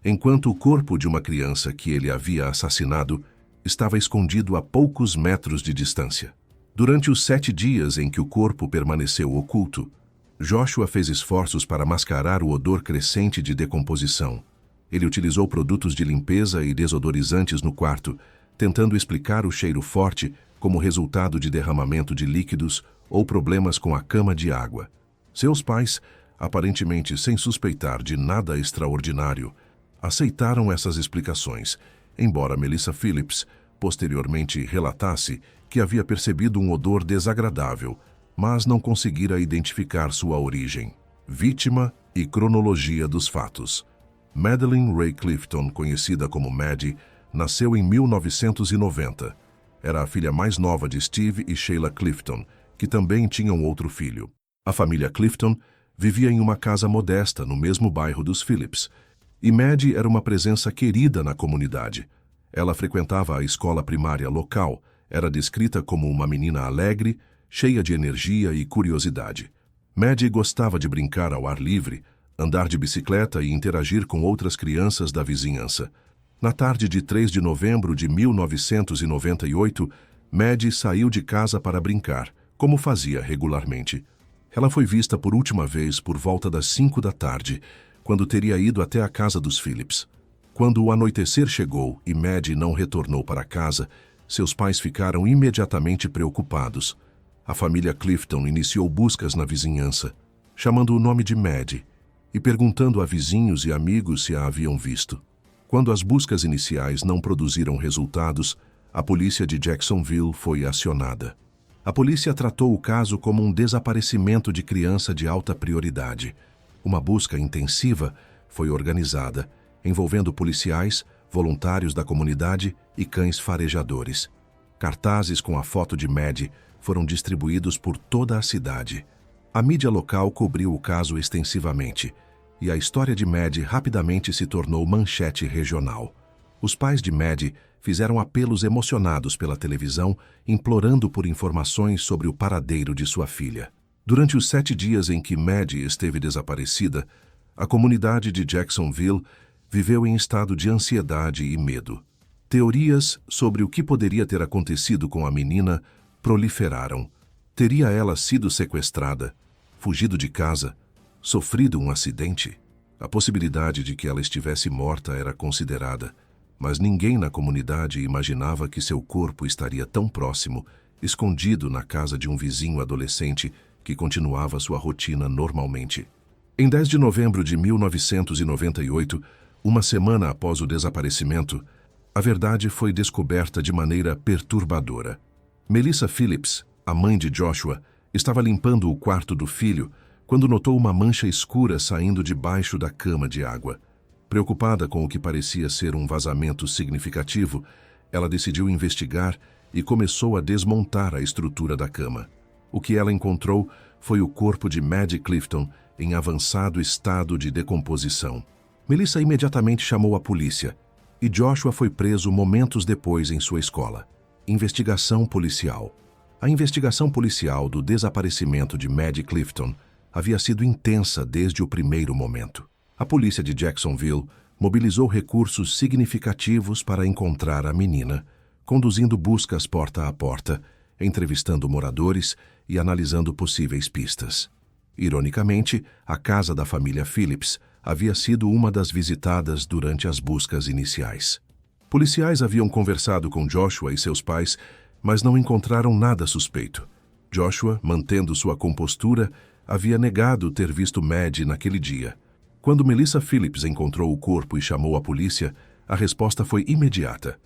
enquanto o corpo de uma criança que ele havia assassinado estava escondido a poucos metros de distância? Durante os 7 dias em que o corpo permaneceu oculto, Joshua fez esforços para mascarar o odor crescente de decomposição. Ele utilizou produtos de limpeza e desodorizantes no quarto, tentando explicar o cheiro forte como resultado de derramamento de líquidos ou problemas com a cama de água. Seus pais, aparentemente sem suspeitar de nada extraordinário, aceitaram essas explicações, embora Melissa Phillips posteriormente relatasse que havia percebido um odor desagradável, mas não conseguira identificar sua origem. Vítima e cronologia dos fatos. Madeleine Ray Clifton, conhecida como Maddie, nasceu em 1990. Era a filha mais nova de Steve e Sheila Clifton, que também tinham outro filho. A família Clifton vivia em uma casa modesta no mesmo bairro dos Phillips, e Maddie era uma presença querida na comunidade. Ela frequentava a escola primária local, era descrita como uma menina alegre, cheia de energia e curiosidade. Maddie gostava de brincar ao ar livre, andar de bicicleta e interagir com outras crianças da vizinhança. Na tarde de 3 de novembro de 1998, Maddie saiu de casa para brincar, como fazia regularmente. Ela foi vista por última vez por volta das 5 da tarde, quando teria ido até a casa dos Phillips. Quando o anoitecer chegou e Maddie não retornou para casa, seus pais ficaram imediatamente preocupados. A família Clifton iniciou buscas na vizinhança, chamando o nome de Maddie e perguntando a vizinhos e amigos se a haviam visto. Quando as buscas iniciais não produziram resultados, a polícia de Jacksonville foi acionada. A polícia tratou o caso como um desaparecimento de criança de alta prioridade. Uma busca intensiva foi organizada, envolvendo policiais, voluntários da comunidade e cães farejadores. Cartazes com a foto de Maddie foram distribuídos por toda a cidade. A mídia local cobriu o caso extensivamente, e a história de Maddie rapidamente se tornou manchete regional. Os pais de Maddie fizeram apelos emocionados pela televisão, implorando por informações sobre o paradeiro de sua filha. Durante os 7 dias em que Maddie esteve desaparecida, a comunidade de Jacksonville viveu em estado de ansiedade e medo. Teorias sobre o que poderia ter acontecido com a menina proliferaram. Teria ela sido sequestrada, fugido de casa, sofrido um acidente? A possibilidade de que ela estivesse morta era considerada, mas ninguém na comunidade imaginava que seu corpo estaria tão próximo, escondido na casa de um vizinho adolescente que continuava sua rotina normalmente. Em 10 de novembro de 1998, uma semana após o desaparecimento, a verdade foi descoberta de maneira perturbadora. Melissa Phillips, a mãe de Joshua, estava limpando o quarto do filho quando notou uma mancha escura saindo debaixo da cama de água. Preocupada com o que parecia ser um vazamento significativo, ela decidiu investigar e começou a desmontar a estrutura da cama. O que ela encontrou foi o corpo de Maddie Clifton em avançado estado de decomposição. Melissa imediatamente chamou a polícia e Joshua foi preso momentos depois em sua escola. Investigação policial. A investigação policial do desaparecimento de Maddie Clifton havia sido intensa desde o primeiro momento. A polícia de Jacksonville mobilizou recursos significativos para encontrar a menina, conduzindo buscas porta a porta, entrevistando moradores e analisando possíveis pistas. Ironicamente, a casa da família Phillips havia sido uma das visitadas durante as buscas iniciais. Policiais haviam conversado com Joshua e seus pais, mas não encontraram nada suspeito. Joshua, mantendo sua compostura, havia negado ter visto Maddie naquele dia. Quando Melissa Phillips encontrou o corpo e chamou a polícia, a resposta foi imediata.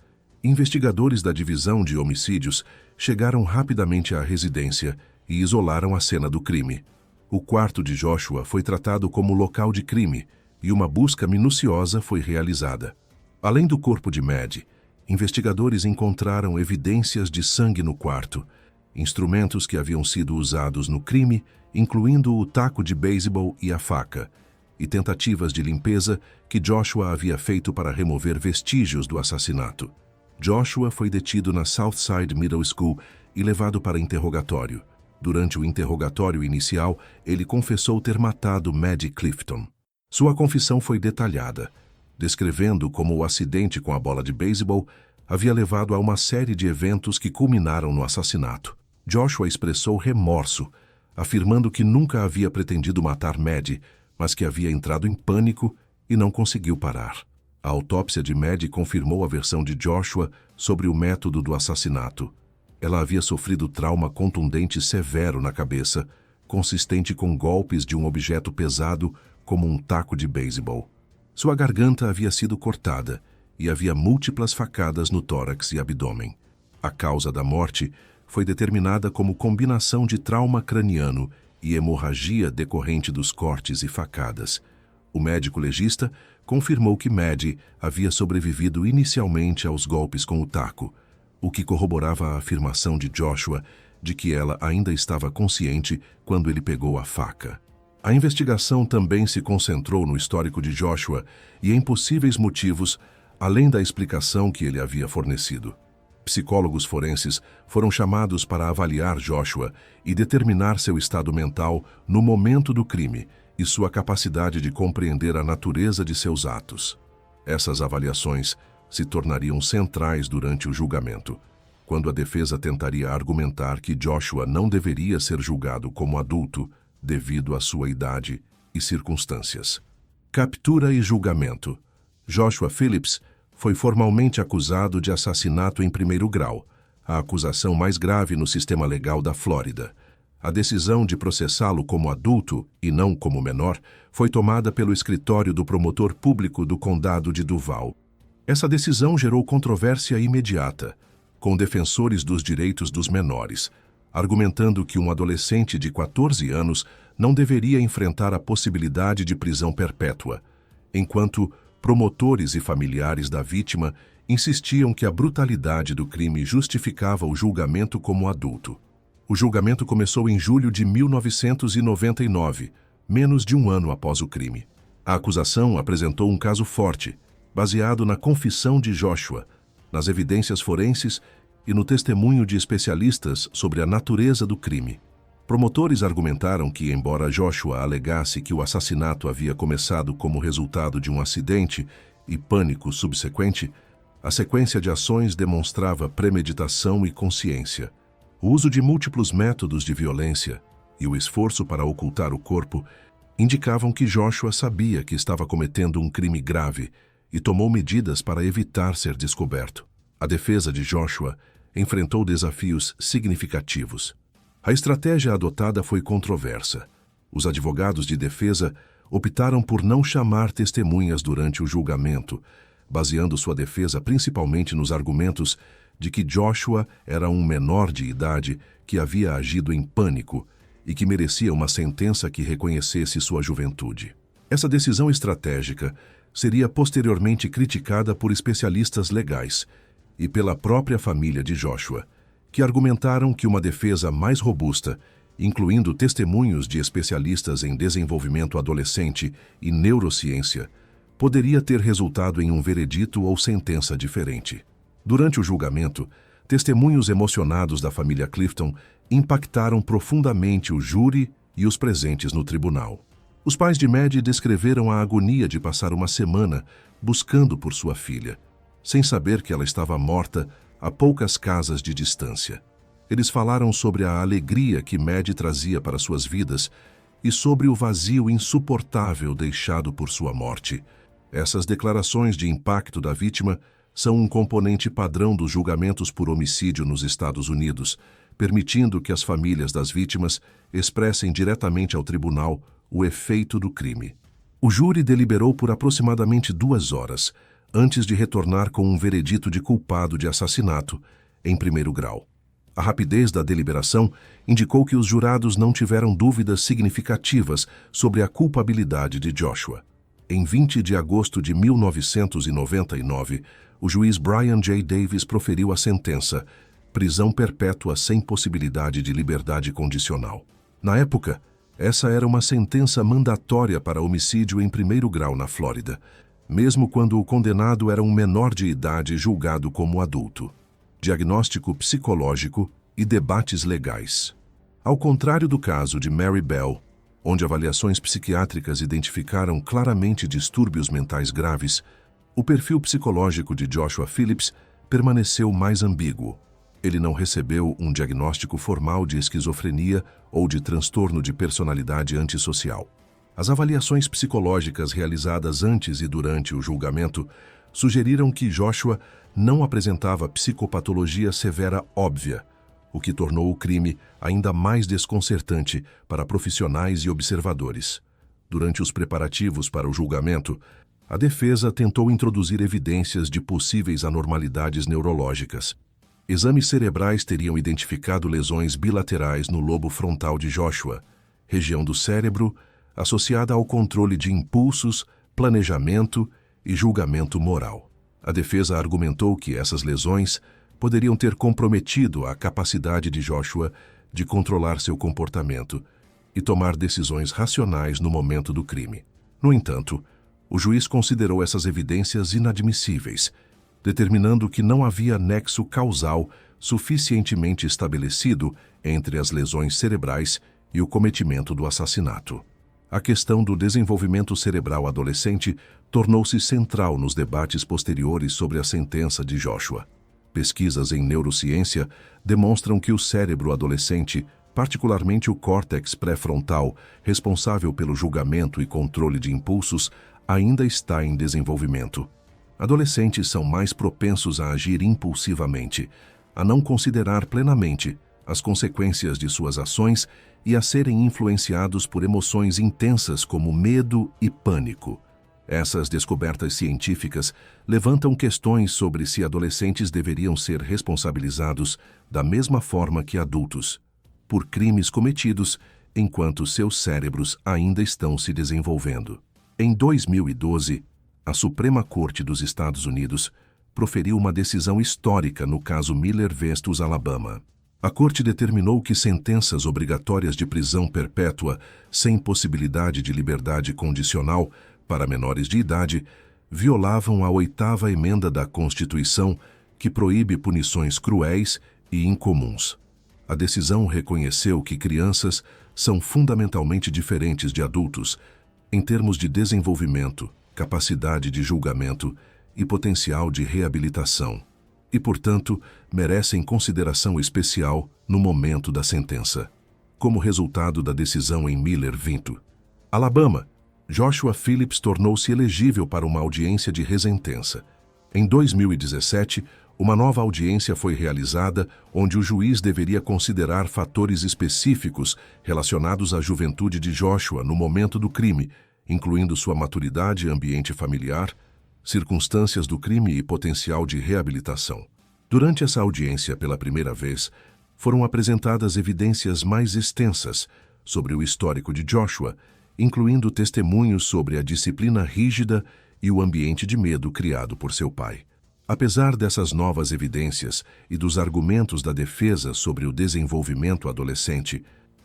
Investigadores da divisão de homicídios chegaram rapidamente à residência e isolaram a cena do crime. O quarto de Joshua foi tratado como local de crime e uma busca minuciosa foi realizada. Além do corpo de Maddie, investigadores encontraram evidências de sangue no quarto, instrumentos que haviam sido usados no crime, incluindo o taco de beisebol e a faca, e tentativas de limpeza que Joshua havia feito para remover vestígios do assassinato. Joshua foi detido na Southside Middle School e levado para interrogatório. Durante o interrogatório inicial, ele confessou ter matado Maddie Clifton. Sua confissão foi detalhada, descrevendo como o acidente com a bola de beisebol havia levado a uma série de eventos que culminaram no assassinato. Joshua expressou remorso, afirmando que nunca havia pretendido matar Maddie, mas que havia entrado em pânico e não conseguiu parar. A autópsia de Maddie confirmou a versão de Joshua sobre o método do assassinato. Ela havia sofrido trauma contundente severo na cabeça, consistente com golpes de um objeto pesado como um taco de beisebol. Sua garganta havia sido cortada e havia múltiplas facadas no tórax e abdômen. A causa da morte foi determinada como combinação de trauma craniano e hemorragia decorrente dos cortes e facadas. O médico legista confirmou que Maddie havia sobrevivido inicialmente aos golpes com o taco, o que corroborava a afirmação de Joshua de que ela ainda estava consciente quando ele pegou a faca. A investigação também se concentrou no histórico de Joshua e em possíveis motivos, além da explicação que ele havia fornecido. Psicólogos forenses foram chamados para avaliar Joshua e determinar seu estado mental no momento do crime e sua capacidade de compreender a natureza de seus atos. Essas avaliações se tornariam centrais durante o julgamento, quando a defesa tentaria argumentar que Joshua não deveria ser julgado como adulto devido à sua idade e circunstâncias. Captura e julgamento. Joshua Phillips foi formalmente acusado de assassinato em primeiro grau, a acusação mais grave no sistema legal da Flórida. A decisão de processá-lo como adulto e não como menor foi tomada pelo escritório do promotor público do condado de Duval. Essa decisão gerou controvérsia imediata, com defensores dos direitos dos menores, argumentando que um adolescente de 14 anos não deveria enfrentar a possibilidade de prisão perpétua, enquanto promotores e familiares da vítima insistiam que a brutalidade do crime justificava o julgamento como adulto. O julgamento começou em julho de 1999, menos de um ano após o crime. A acusação apresentou um caso forte, baseado na confissão de Joshua, nas evidências forenses e no testemunho de especialistas sobre a natureza do crime. Promotores argumentaram que, embora Joshua alegasse que o assassinato havia começado como resultado de um acidente e pânico subsequente, a sequência de ações demonstrava premeditação e consciência. O uso de múltiplos métodos de violência e o esforço para ocultar o corpo indicavam que Joshua sabia que estava cometendo um crime grave e tomou medidas para evitar ser descoberto. A defesa de Joshua enfrentou desafios significativos. A estratégia adotada foi controversa. Os advogados de defesa optaram por não chamar testemunhas durante o julgamento, baseando sua defesa principalmente nos argumentos de que Joshua era um menor de idade que havia agido em pânico e que merecia uma sentença que reconhecesse sua juventude. Essa decisão estratégica seria posteriormente criticada por especialistas legais e pela própria família de Joshua, que argumentaram que uma defesa mais robusta, incluindo testemunhos de especialistas em desenvolvimento adolescente e neurociência, poderia ter resultado em um veredito ou sentença diferente. Durante o julgamento, testemunhos emocionados da família Clifton impactaram profundamente o júri e os presentes no tribunal. Os pais de Maddie descreveram a agonia de passar uma semana buscando por sua filha, sem saber que ela estava morta a poucas casas de distância. Eles falaram sobre a alegria que Maddie trazia para suas vidas e sobre o vazio insuportável deixado por sua morte. Essas declarações de impacto da vítima são um componente padrão dos julgamentos por homicídio nos Estados Unidos, permitindo que as famílias das vítimas expressem diretamente ao tribunal o efeito do crime. O júri deliberou por aproximadamente 2 horas, antes de retornar com um veredito de culpado de assassinato em primeiro grau. A rapidez da deliberação indicou que os jurados não tiveram dúvidas significativas sobre a culpabilidade de Joshua. Em 20 de agosto de 1999, o juiz Brian J. Davis proferiu a sentença: prisão perpétua sem possibilidade de liberdade condicional. Na época, essa era uma sentença mandatória para homicídio em primeiro grau na Flórida, mesmo quando o condenado era um menor de idade julgado como adulto. Diagnóstico psicológico e debates legais. Ao contrário do caso de Mary Bell, onde avaliações psiquiátricas identificaram claramente distúrbios mentais graves, o perfil psicológico de Joshua Phillips permaneceu mais ambíguo. Ele não recebeu um diagnóstico formal de esquizofrenia ou de transtorno de personalidade antissocial. As avaliações psicológicas realizadas antes e durante o julgamento sugeriram que Joshua não apresentava psicopatologia severa óbvia, o que tornou o crime ainda mais desconcertante para profissionais e observadores. Durante os preparativos para o julgamento, a defesa tentou introduzir evidências de possíveis anormalidades neurológicas. Exames cerebrais teriam identificado lesões bilaterais no lobo frontal de Joshua, região do cérebro associada ao controle de impulsos, planejamento e julgamento moral. A defesa argumentou que essas lesões poderiam ter comprometido a capacidade de Joshua de controlar seu comportamento e tomar decisões racionais no momento do crime. No entanto, o juiz considerou essas evidências inadmissíveis, determinando que não havia nexo causal suficientemente estabelecido entre as lesões cerebrais e o cometimento do assassinato. A questão do desenvolvimento cerebral adolescente tornou-se central nos debates posteriores sobre a sentença de Joshua. Pesquisas em neurociência demonstram que o cérebro adolescente, particularmente o córtex pré-frontal, responsável pelo julgamento e controle de impulsos, ainda está em desenvolvimento. Adolescentes são mais propensos a agir impulsivamente, a não considerar plenamente as consequências de suas ações e a serem influenciados por emoções intensas como medo e pânico. Essas descobertas científicas levantam questões sobre se adolescentes deveriam ser responsabilizados da mesma forma que adultos, por crimes cometidos enquanto seus cérebros ainda estão se desenvolvendo. Em 2012, a Suprema Corte dos Estados Unidos proferiu uma decisão histórica no caso Miller vs. Alabama. A Corte determinou que sentenças obrigatórias de prisão perpétua sem possibilidade de liberdade condicional para menores de idade violavam a 8ª emenda da Constituição, que proíbe punições cruéis e incomuns. A decisão reconheceu que crianças são fundamentalmente diferentes de adultos em termos de desenvolvimento, capacidade de julgamento e potencial de reabilitação, e, portanto, merecem consideração especial no momento da sentença. Como resultado da decisão em Miller v. Alabama, Joshua Phillips tornou-se elegível para uma audiência de resentença. Em 2017, uma nova audiência foi realizada onde o juiz deveria considerar fatores específicos relacionados à juventude de Joshua no momento do crime, incluindo sua maturidade e ambiente familiar, circunstâncias do crime e potencial de reabilitação. Durante essa audiência, pela primeira vez, foram apresentadas evidências mais extensas sobre o histórico de Joshua, incluindo testemunhos sobre a disciplina rígida e o ambiente de medo criado por seu pai. Apesar dessas novas evidências e dos argumentos da defesa sobre o desenvolvimento adolescente,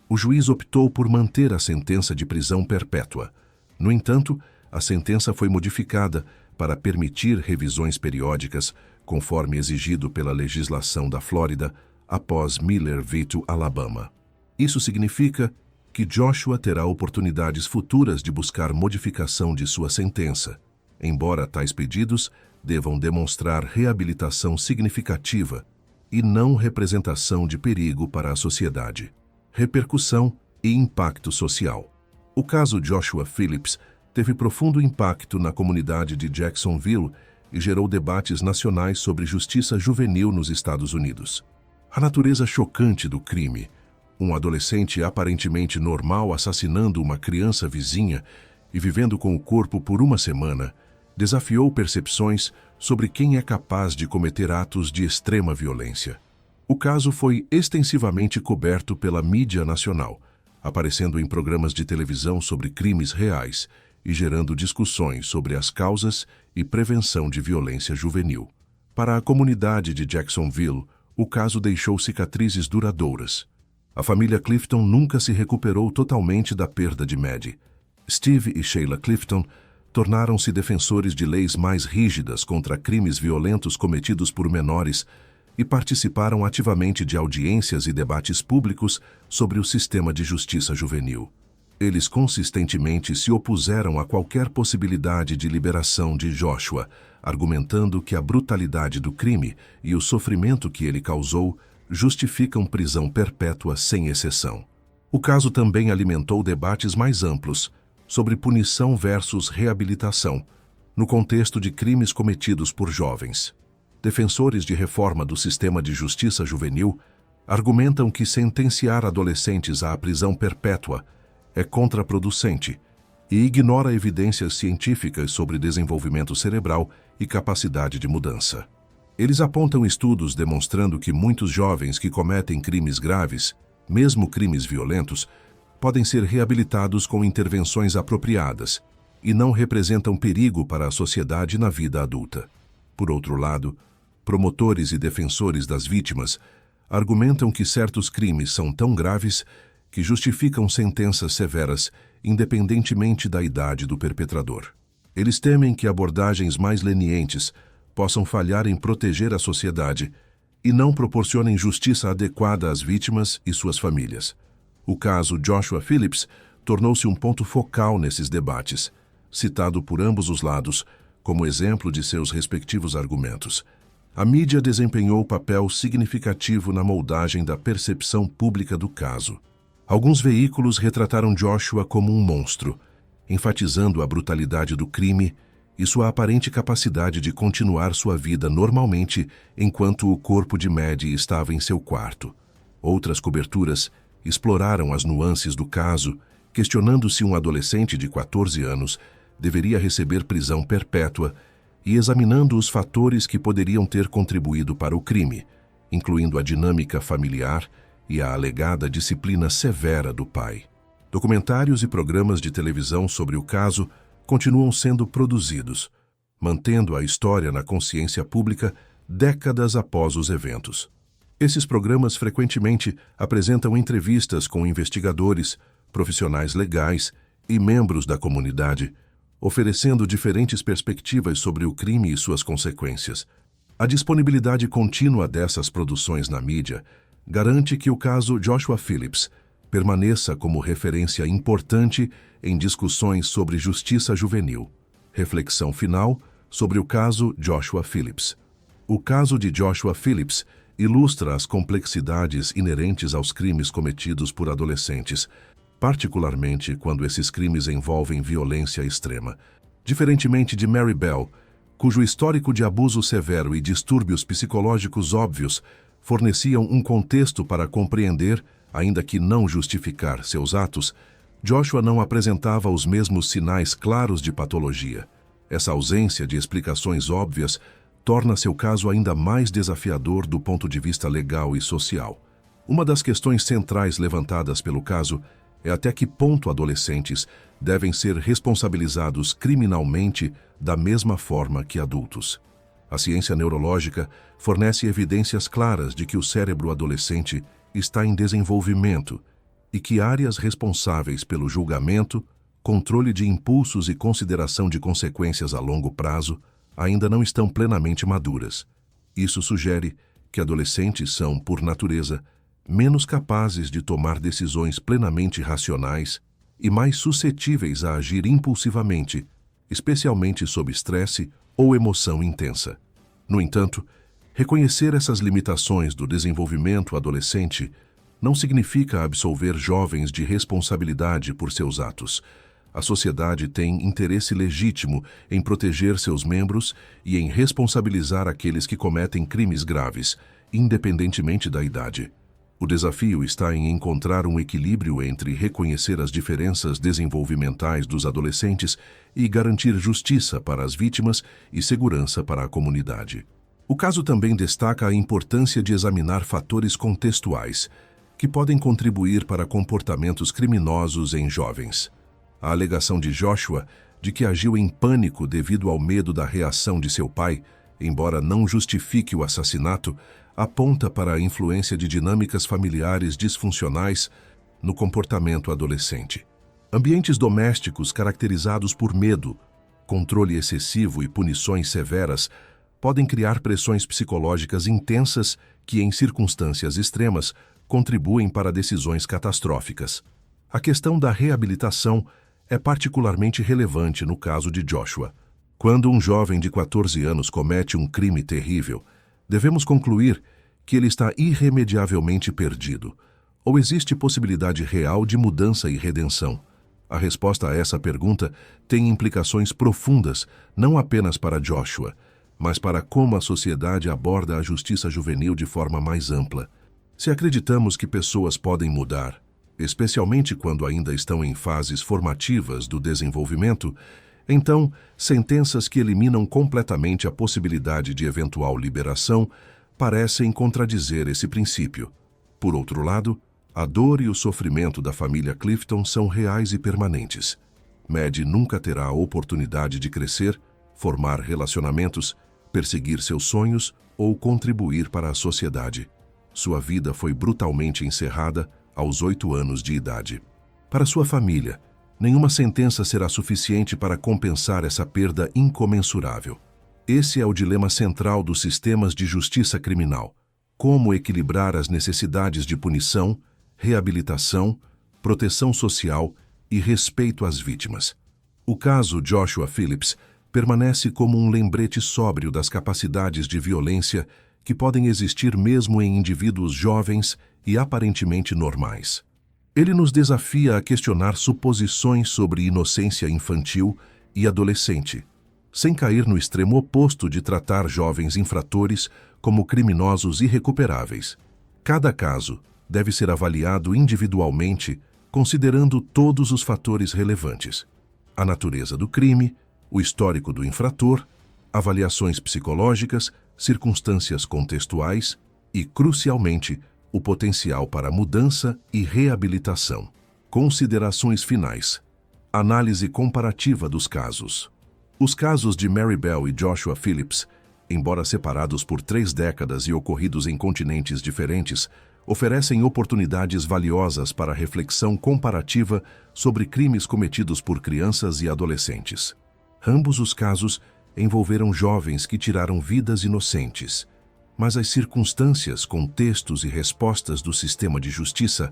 o juiz optou por manter a sentença de prisão perpétua. No entanto, a sentença foi modificada para permitir revisões periódicas, conforme exigido pela legislação da Flórida, após Miller v. Alabama. Isso significa que Joshua terá oportunidades futuras de buscar modificação de sua sentença, embora tais pedidos devam demonstrar reabilitação significativa e não representação de perigo para a sociedade. Repercussão e impacto social. O caso Joshua Phillips teve profundo impacto na comunidade de Jacksonville e gerou debates nacionais sobre justiça juvenil nos Estados Unidos. A natureza chocante do crime, um adolescente aparentemente normal assassinando uma criança vizinha e vivendo com o corpo por uma semana, desafiou percepções sobre quem é capaz de cometer atos de extrema violência. O caso foi extensivamente coberto pela mídia nacional, aparecendo em programas de televisão sobre crimes reais e gerando discussões sobre as causas e prevenção de violência juvenil. Para a comunidade de Jacksonville, o caso deixou cicatrizes duradouras. A família Clifton nunca se recuperou totalmente da perda de Maddie. Steve e Sheila Clifton tornaram-se defensores de leis mais rígidas contra crimes violentos cometidos por menores e participaram ativamente de audiências e debates públicos sobre o sistema de justiça juvenil. Eles consistentemente se opuseram a qualquer possibilidade de liberação de Joshua, argumentando que a brutalidade do crime e o sofrimento que ele causou justificam prisão perpétua sem exceção. O caso também alimentou debates mais amplos sobre punição versus reabilitação, no contexto de crimes cometidos por jovens. Defensores de reforma do sistema de justiça juvenil argumentam que sentenciar adolescentes à prisão perpétua é contraproducente e ignora evidências científicas sobre desenvolvimento cerebral e capacidade de mudança. Eles apontam estudos demonstrando que muitos jovens que cometem crimes graves, mesmo crimes violentos, podem ser reabilitados com intervenções apropriadas e não representam perigo para a sociedade na vida adulta. Por outro lado, promotores e defensores das vítimas argumentam que certos crimes são tão graves que justificam sentenças severas, independentemente da idade do perpetrador. Eles temem que abordagens mais lenientes possam falhar em proteger a sociedade e não proporcionem justiça adequada às vítimas e suas famílias. O caso Joshua Phillips tornou-se um ponto focal nesses debates, citado por ambos os lados como exemplo de seus respectivos argumentos. A mídia desempenhou papel significativo na moldagem da percepção pública do caso. Alguns veículos retrataram Joshua como um monstro, enfatizando a brutalidade do crime e sua aparente capacidade de continuar sua vida normalmente enquanto o corpo de Maddie estava em seu quarto. Outras coberturas exploraram as nuances do caso, questionando se um adolescente de 14 anos deveria receber prisão perpétua e examinando os fatores que poderiam ter contribuído para o crime, incluindo a dinâmica familiar e a alegada disciplina severa do pai. Documentários e programas de televisão sobre o caso continuam sendo produzidos, mantendo a história na consciência pública décadas após os eventos. Esses programas frequentemente apresentam entrevistas com investigadores, profissionais legais e membros da comunidade, oferecendo diferentes perspectivas sobre o crime e suas consequências. A disponibilidade contínua dessas produções na mídia garante que o caso Joshua Phillips permaneça como referência importante em discussões sobre justiça juvenil. Reflexão final sobre o caso Joshua Phillips. O caso de Joshua Phillips ilustra as complexidades inerentes aos crimes cometidos por adolescentes, particularmente quando esses crimes envolvem violência extrema. Diferentemente de Mary Bell, cujo histórico de abuso severo e distúrbios psicológicos óbvios forneciam um contexto para compreender, ainda que não justificar, seus atos, Joshua não apresentava os mesmos sinais claros de patologia. Essa ausência de explicações óbvias torna seu caso ainda mais desafiador do ponto de vista legal e social. Uma das questões centrais levantadas pelo caso é até que ponto adolescentes devem ser responsabilizados criminalmente da mesma forma que adultos. A ciência neurológica fornece evidências claras de que o cérebro adolescente está em desenvolvimento e que áreas responsáveis pelo julgamento, controle de impulsos e consideração de consequências a longo prazo ainda não estão plenamente maduras. Isso sugere que adolescentes são, por natureza, menos capazes de tomar decisões plenamente racionais e mais suscetíveis a agir impulsivamente, especialmente sob estresse ou emoção intensa. No entanto, reconhecer essas limitações do desenvolvimento adolescente não significa absolver jovens de responsabilidade por seus atos. A sociedade tem interesse legítimo em proteger seus membros e em responsabilizar aqueles que cometem crimes graves, independentemente da idade. O desafio está em encontrar um equilíbrio entre reconhecer as diferenças desenvolvimentais dos adolescentes e garantir justiça para as vítimas e segurança para a comunidade. O caso também destaca a importância de examinar fatores contextuais, que podem contribuir para comportamentos criminosos em jovens. A alegação de Joshua de que agiu em pânico devido ao medo da reação de seu pai, embora não justifique o assassinato, aponta para a influência de dinâmicas familiares disfuncionais no comportamento adolescente. Ambientes domésticos caracterizados por medo, controle excessivo e punições severas podem criar pressões psicológicas intensas que, em circunstâncias extremas, contribuem para decisões catastróficas. A questão da reabilitação é particularmente relevante no caso de Joshua. Quando um jovem de 14 anos comete um crime terrível, devemos concluir que ele está irremediavelmente perdido, ou existe possibilidade real de mudança e redenção? A resposta a essa pergunta tem implicações profundas, não apenas para Joshua, mas para como a sociedade aborda a justiça juvenil de forma mais ampla. Se acreditamos que pessoas podem mudar, especialmente quando ainda estão em fases formativas do desenvolvimento, então, sentenças que eliminam completamente a possibilidade de eventual liberação parecem contradizer esse princípio. Por outro lado, a dor e o sofrimento da família Clifton são reais e permanentes. Maddie nunca terá a oportunidade de crescer, formar relacionamentos, perseguir seus sonhos ou contribuir para a sociedade. Sua vida foi brutalmente encerrada aos 8 anos de idade. Para sua família, nenhuma sentença será suficiente para compensar essa perda incomensurável. Esse é o dilema central dos sistemas de justiça criminal: como equilibrar as necessidades de punição, reabilitação, proteção social e respeito às vítimas. O caso Joshua Phillips permanece como um lembrete sóbrio das capacidades de violência que podem existir mesmo em indivíduos jovens e aparentemente normais. Ele nos desafia a questionar suposições sobre inocência infantil e adolescente, sem cair no extremo oposto de tratar jovens infratores como criminosos irrecuperáveis. Cada caso deve ser avaliado individualmente, considerando todos os fatores relevantes: a natureza do crime, o histórico do infrator, avaliações psicológicas, circunstâncias contextuais e, crucialmente, o potencial para mudança e reabilitação. Considerações finais. Análise comparativa dos casos. Os casos de Mary Bell e Joshua Phillips, embora separados por 3 décadas e ocorridos em continentes diferentes, oferecem oportunidades valiosas para reflexão comparativa sobre crimes cometidos por crianças e adolescentes. Ambos os casos envolveram jovens que tiraram vidas inocentes, mas as circunstâncias, contextos e respostas do sistema de justiça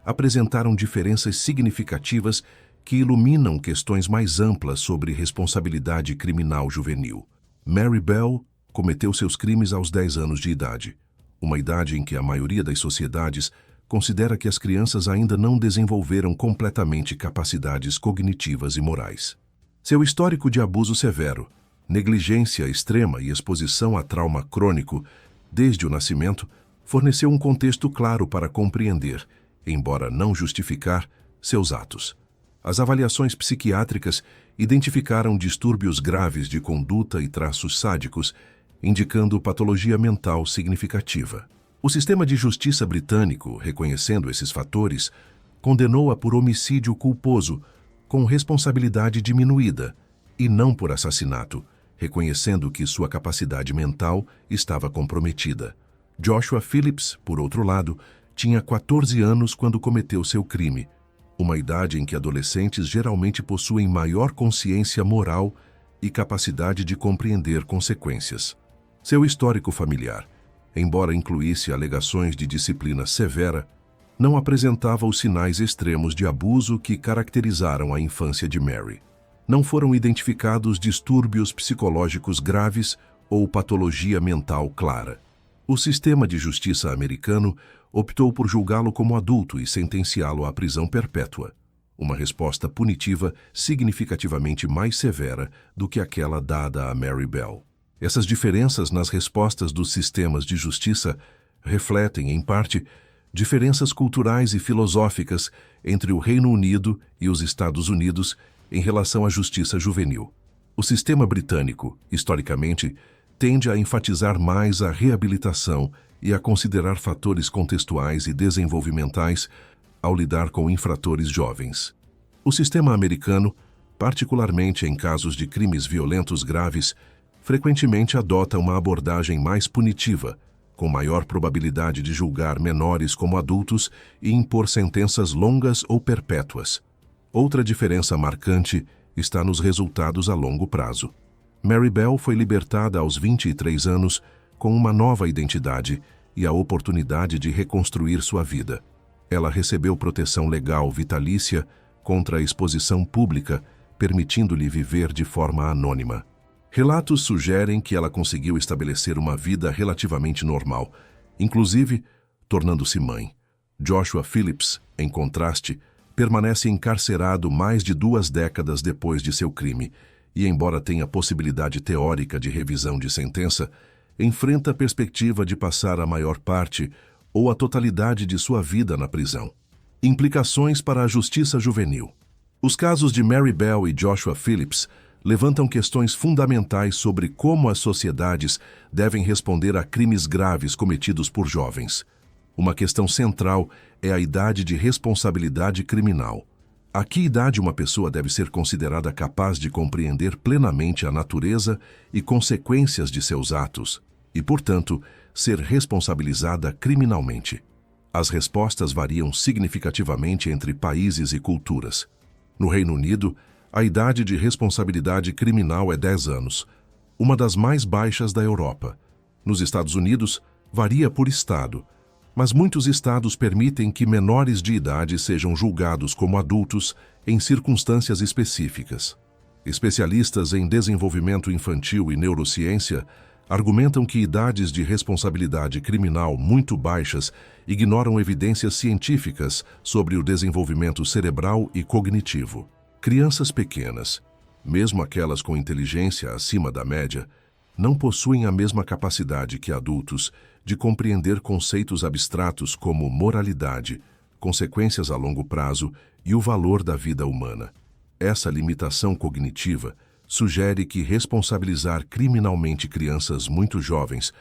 apresentaram diferenças significativas que iluminam questões mais amplas sobre responsabilidade criminal juvenil. Mary Bell cometeu seus crimes aos 10 anos de idade, uma idade em que a maioria das sociedades considera que as crianças ainda não desenvolveram completamente capacidades cognitivas e morais. Seu histórico de abuso severo, negligência extrema e exposição a trauma crônico desde o nascimento forneceu um contexto claro para compreender, embora não justificar, seus atos. As avaliações psiquiátricas identificaram distúrbios graves de conduta e traços sádicos, indicando patologia mental significativa. O sistema de justiça britânico, reconhecendo esses fatores, condenou-a por homicídio culposo, com responsabilidade diminuída, e não por assassinato, reconhecendo que sua capacidade mental estava comprometida. Joshua Phillips, por outro lado, tinha 14 anos quando cometeu seu crime, uma idade em que adolescentes geralmente possuem maior consciência moral e capacidade de compreender consequências. Seu histórico familiar, embora incluísse alegações de disciplina severa, não apresentava os sinais extremos de abuso que caracterizaram a infância de Mary. Não foram identificados distúrbios psicológicos graves ou patologia mental clara. O sistema de justiça americano optou por julgá-lo como adulto e sentenciá-lo à prisão perpétua, uma resposta punitiva significativamente mais severa do que aquela dada a Mary Bell. Essas diferenças nas respostas dos sistemas de justiça refletem, em parte, diferenças culturais e filosóficas entre o Reino Unido e os Estados Unidos em relação à justiça juvenil. O sistema britânico, historicamente, tende a enfatizar mais a reabilitação e a considerar fatores contextuais e desenvolvimentais ao lidar com infratores jovens. O sistema americano, particularmente em casos de crimes violentos graves, frequentemente adota uma abordagem mais punitiva, com maior probabilidade de julgar menores como adultos e impor sentenças longas ou perpétuas. Outra diferença marcante está nos resultados a longo prazo. Mary Bell foi libertada aos 23 anos com uma nova identidade e a oportunidade de reconstruir sua vida. Ela recebeu proteção legal vitalícia contra a exposição pública, permitindo-lhe viver de forma anônima. Relatos sugerem que ela conseguiu estabelecer uma vida relativamente normal, inclusive tornando-se mãe. Joshua Phillips, em contraste, permanece encarcerado mais de 2 décadas depois de seu crime e, embora tenha possibilidade teórica de revisão de sentença, enfrenta a perspectiva de passar a maior parte ou a totalidade de sua vida na prisão. Implicações para a justiça juvenil. Os casos de Mary Bell e Joshua Phillips levantam questões fundamentais sobre como as sociedades devem responder a crimes graves cometidos por jovens. Uma questão central é a idade de responsabilidade criminal. A que idade uma pessoa deve ser considerada capaz de compreender plenamente a natureza e consequências de seus atos e, portanto, ser responsabilizada criminalmente? As respostas variam significativamente entre países e culturas. No Reino Unido, a idade de responsabilidade criminal é 10 anos, uma das mais baixas da Europa. Nos Estados Unidos, varia por estado, mas muitos estados permitem que menores de idade sejam julgados como adultos em circunstâncias específicas. Especialistas em desenvolvimento infantil e neurociência argumentam que idades de responsabilidade criminal muito baixas ignoram evidências científicas sobre o desenvolvimento cerebral e cognitivo. Crianças pequenas, mesmo aquelas com inteligência acima da média, não possuem a mesma capacidade que adultos de compreender conceitos abstratos como moralidade, consequências a longo prazo e o valor da vida humana. Essa limitação cognitiva sugere que responsabilizar criminalmente crianças muito jovens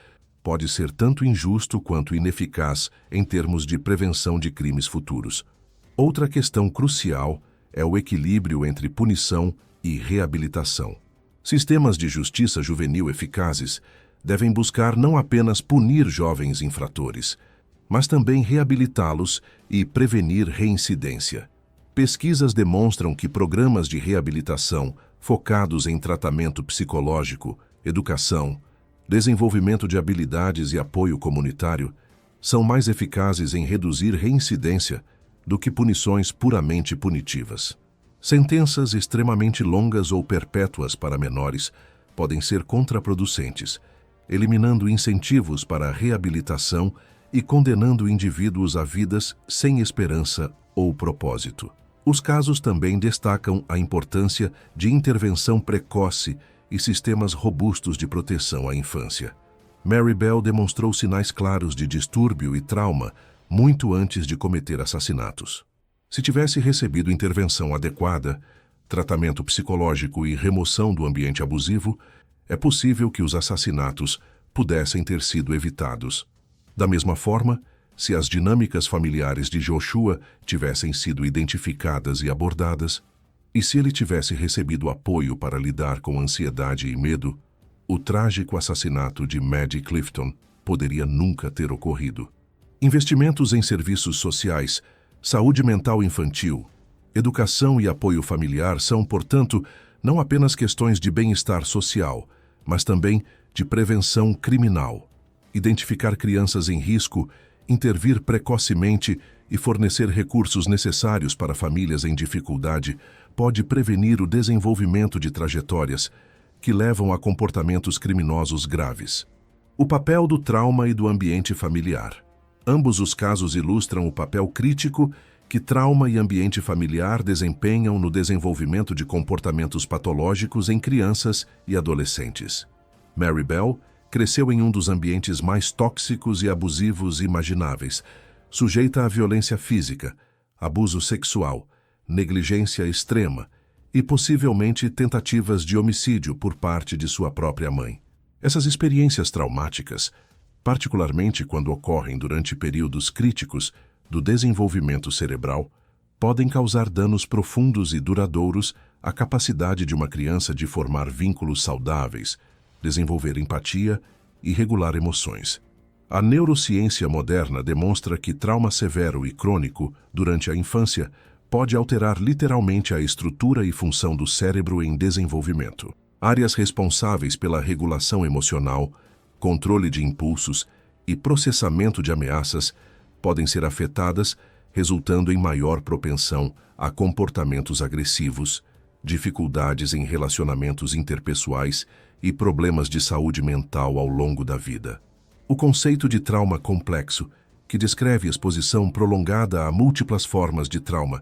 pode ser tanto injusto quanto ineficaz em termos de prevenção de crimes futuros. Outra questão crucial é o equilíbrio entre punição e reabilitação. Sistemas de justiça juvenil eficazes devem buscar não apenas punir jovens infratores, mas também reabilitá-los e prevenir reincidência. Pesquisas demonstram que programas de reabilitação focados em tratamento psicológico, educação, desenvolvimento de habilidades e apoio comunitário são mais eficazes em reduzir reincidência do que punições puramente punitivas. Sentenças extremamente longas ou perpétuas para menores podem ser contraproducentes, eliminando incentivos para a reabilitação e condenando indivíduos a vidas sem esperança ou propósito. Os casos também destacam a importância de intervenção precoce e sistemas robustos de proteção à infância. Mary Bell demonstrou sinais claros de distúrbio e trauma muito antes de cometer assassinatos. Se tivesse recebido intervenção adequada, tratamento psicológico e remoção do ambiente abusivo, é possível que os assassinatos pudessem ter sido evitados. Da mesma forma, se as dinâmicas familiares de Joshua tivessem sido identificadas e abordadas, e se ele tivesse recebido apoio para lidar com ansiedade e medo, o trágico assassinato de Maddie Clifton poderia nunca ter ocorrido. Investimentos em serviços sociais, saúde mental infantil, educação e apoio familiar são, portanto, não apenas questões de bem-estar social, mas também de prevenção criminal. Identificar crianças em risco, intervir precocemente e fornecer recursos necessários para famílias em dificuldade pode prevenir o desenvolvimento de trajetórias que levam a comportamentos criminosos graves. O papel do trauma e do ambiente familiar. Ambos os casos ilustram o papel crítico que trauma e ambiente familiar desempenham no desenvolvimento de comportamentos patológicos em crianças e adolescentes. Mary Bell cresceu em um dos ambientes mais tóxicos e abusivos imagináveis, sujeita à violência física, abuso sexual, negligência extrema e possivelmente tentativas de homicídio por parte de sua própria mãe. Essas experiências traumáticas, particularmente quando ocorrem durante períodos críticos do desenvolvimento cerebral, podem causar danos profundos e duradouros à capacidade de uma criança de formar vínculos saudáveis, desenvolver empatia e regular emoções. A neurociência moderna demonstra que trauma severo e crônico durante a infância pode alterar literalmente a estrutura e função do cérebro em desenvolvimento. Áreas responsáveis pela regulação emocional, controle de impulsos e processamento de ameaças podem ser afetadas, resultando em maior propensão a comportamentos agressivos, dificuldades em relacionamentos interpessoais e problemas de saúde mental ao longo da vida. O conceito de trauma complexo, que descreve exposição prolongada a múltiplas formas de trauma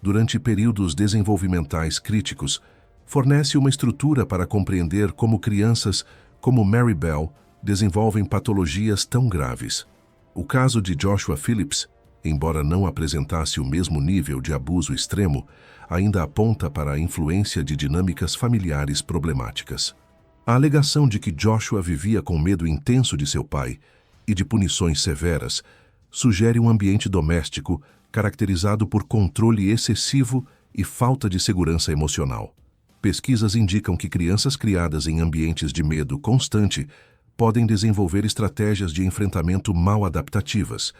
durante períodos desenvolvimentais críticos, fornece uma estrutura para compreender como crianças como Mary Bell desenvolvem patologias tão graves. O caso de Joshua Phillips, embora não apresentasse o mesmo nível de abuso extremo, ainda aponta para a influência de dinâmicas familiares problemáticas. A alegação de que Joshua vivia com medo intenso de seu pai e de punições severas sugere um ambiente doméstico caracterizado por controle excessivo e falta de segurança emocional. Pesquisas indicam que crianças criadas em ambientes de medo constante podem desenvolver estratégias de enfrentamento mal adaptativas,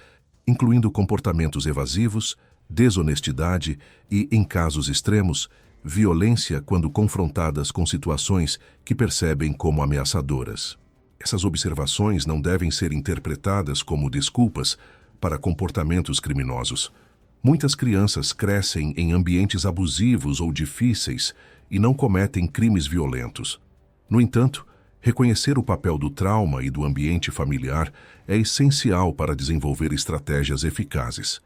incluindo comportamentos evasivos, desonestidade e, em casos extremos, violência quando confrontadas com situações que percebem como ameaçadoras. Essas observações não devem ser interpretadas como desculpas para comportamentos criminosos. Muitas crianças crescem em ambientes abusivos ou difíceis e não cometem crimes violentos. No entanto, reconhecer o papel do trauma e do ambiente familiar é essencial para desenvolver estratégias eficazes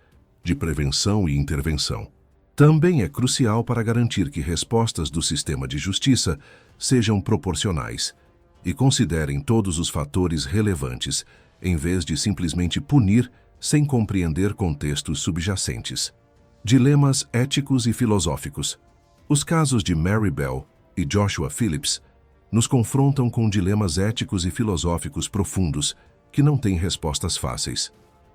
de prevenção e intervenção. Também é crucial para garantir que respostas do sistema de justiça sejam proporcionais e considerem todos os fatores relevantes, em vez de simplesmente punir sem compreender contextos subjacentes. Dilemas éticos e filosóficos. Os casos de Mary Bell e Joshua Phillips nos confrontam com dilemas éticos e filosóficos profundos que não têm respostas fáceis.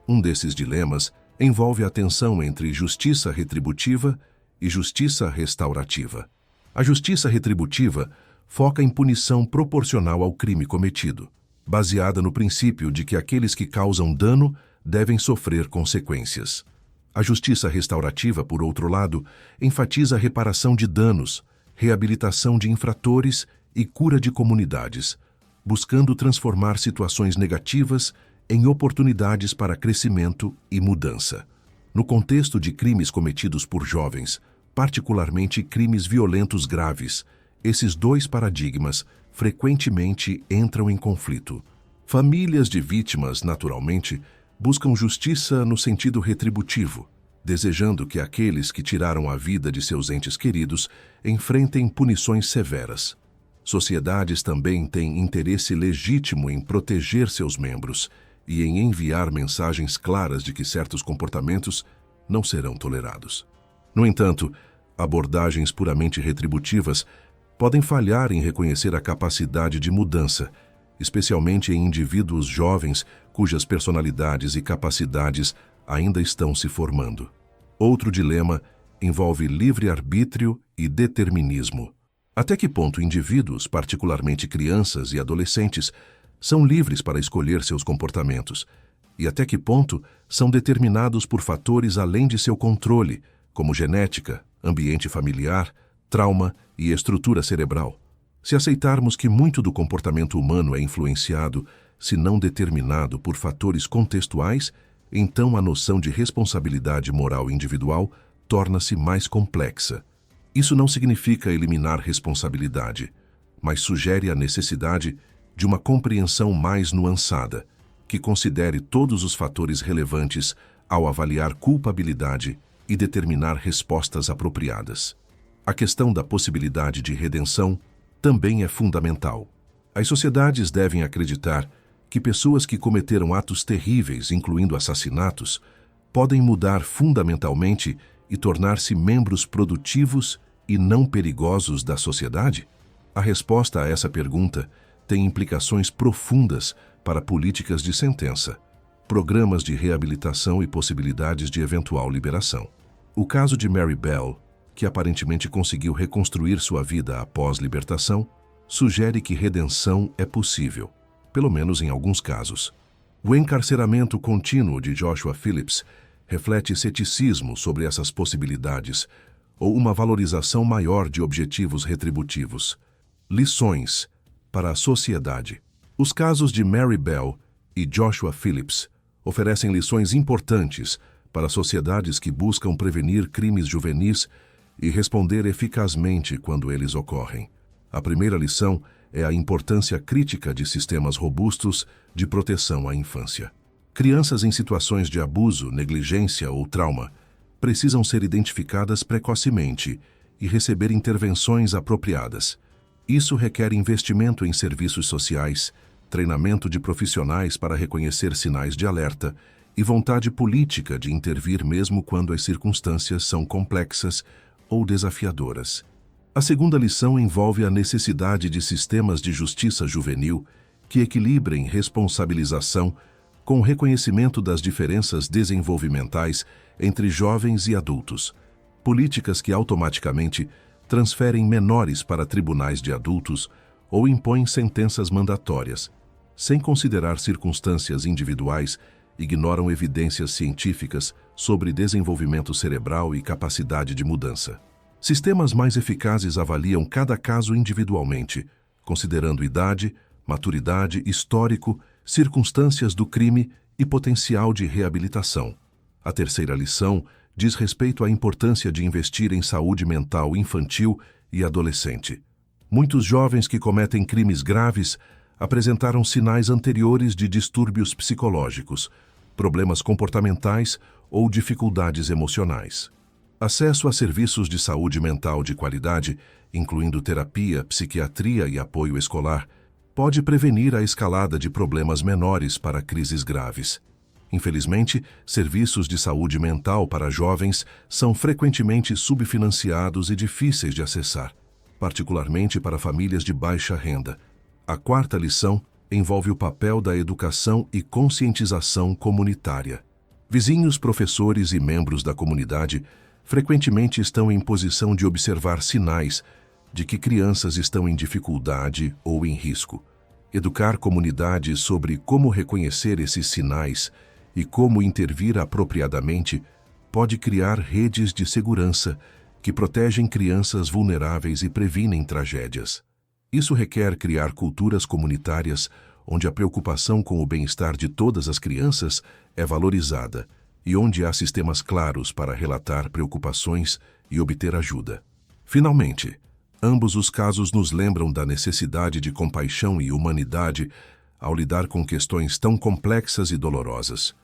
Um desses dilemas envolve a tensão entre justiça retributiva e justiça restaurativa. A justiça retributiva foca em punição proporcional ao crime cometido, baseada no princípio de que aqueles que causam dano devem sofrer consequências. A justiça restaurativa, por outro lado, enfatiza a reparação de danos, reabilitação de infratores e cura de comunidades, buscando transformar situações negativas em oportunidades para crescimento e mudança. No contexto de crimes cometidos por jovens, particularmente crimes violentos graves, esses dois paradigmas frequentemente entram em conflito. Famílias de vítimas, naturalmente, buscam justiça no sentido retributivo, desejando que aqueles que tiraram a vida de seus entes queridos enfrentem punições severas. Sociedades também têm interesse legítimo em proteger seus membros e em enviar mensagens claras de que certos comportamentos não serão tolerados. No entanto, abordagens puramente retributivas podem falhar em reconhecer a capacidade de mudança, especialmente em indivíduos jovens cujas personalidades e capacidades ainda estão se formando. Outro dilema envolve livre-arbítrio e determinismo. Até que ponto indivíduos, particularmente crianças e adolescentes, são livres para escolher seus comportamentos? E até que ponto são determinados por fatores além de seu controle, como genética, ambiente familiar, trauma e estrutura cerebral? Se aceitarmos que muito do comportamento humano é influenciado, se não determinado por fatores contextuais, então a noção de responsabilidade moral individual torna-se mais complexa. Isso não significa eliminar responsabilidade, mas sugere a necessidade de uma compreensão mais nuançada, que considere todos os fatores relevantes ao avaliar culpabilidade e determinar respostas apropriadas. A questão da possibilidade de redenção também é fundamental. As sociedades devem acreditar que pessoas que cometeram atos terríveis, incluindo assassinatos, podem mudar fundamentalmente e tornar-se membros produtivos e não perigosos da sociedade? A resposta a essa pergunta tem implicações profundas para políticas de sentença, programas de reabilitação e possibilidades de eventual liberação. O caso de Mary Bell, que aparentemente conseguiu reconstruir sua vida após libertação, sugere que redenção é possível, pelo menos em alguns casos. O encarceramento contínuo de Joshua Phillips reflete ceticismo sobre essas possibilidades ou uma valorização maior de objetivos retributivos. Lições para a sociedade. Os casos de Mary Bell e Joshua Phillips oferecem lições importantes para sociedades que buscam prevenir crimes juvenis e responder eficazmente quando eles ocorrem. A primeira lição é a importância crítica de sistemas robustos de proteção à infância. Crianças em situações de abuso, negligência ou trauma precisam ser identificadas precocemente e receber intervenções apropriadas. Isso requer investimento em serviços sociais, treinamento de profissionais para reconhecer sinais de alerta e vontade política de intervir mesmo quando as circunstâncias são complexas ou desafiadoras. A segunda lição envolve a necessidade de sistemas de justiça juvenil que equilibrem responsabilização com o reconhecimento das diferenças desenvolvimentais entre jovens e adultos. Políticas que automaticamente transferem menores para tribunais de adultos ou impõem sentenças mandatórias, sem considerar circunstâncias individuais, ignoram evidências científicas sobre desenvolvimento cerebral e capacidade de mudança. Sistemas mais eficazes avaliam cada caso individualmente, considerando idade, maturidade, histórico, circunstâncias do crime e potencial de reabilitação. A terceira lição diz respeito à importância de investir em saúde mental infantil e adolescente. Muitos jovens que cometem crimes graves apresentaram sinais anteriores de distúrbios psicológicos, problemas comportamentais ou dificuldades emocionais. Acesso a serviços de saúde mental de qualidade, incluindo terapia, psiquiatria e apoio escolar, pode prevenir a escalada de problemas menores para crises graves. Infelizmente, serviços de saúde mental para jovens são frequentemente subfinanciados e difíceis de acessar, particularmente para famílias de baixa renda. A quarta lição envolve o papel da educação e conscientização comunitária. Vizinhos, professores e membros da comunidade frequentemente estão em posição de observar sinais de que crianças estão em dificuldade ou em risco. Educar comunidades sobre como reconhecer esses sinais e como intervir apropriadamente pode criar redes de segurança que protegem crianças vulneráveis e previnem tragédias. Isso requer criar culturas comunitárias onde a preocupação com o bem-estar de todas as crianças é valorizada e onde há sistemas claros para relatar preocupações e obter ajuda. Finalmente, ambos os casos nos lembram da necessidade de compaixão e humanidade ao lidar com questões tão complexas e dolorosas.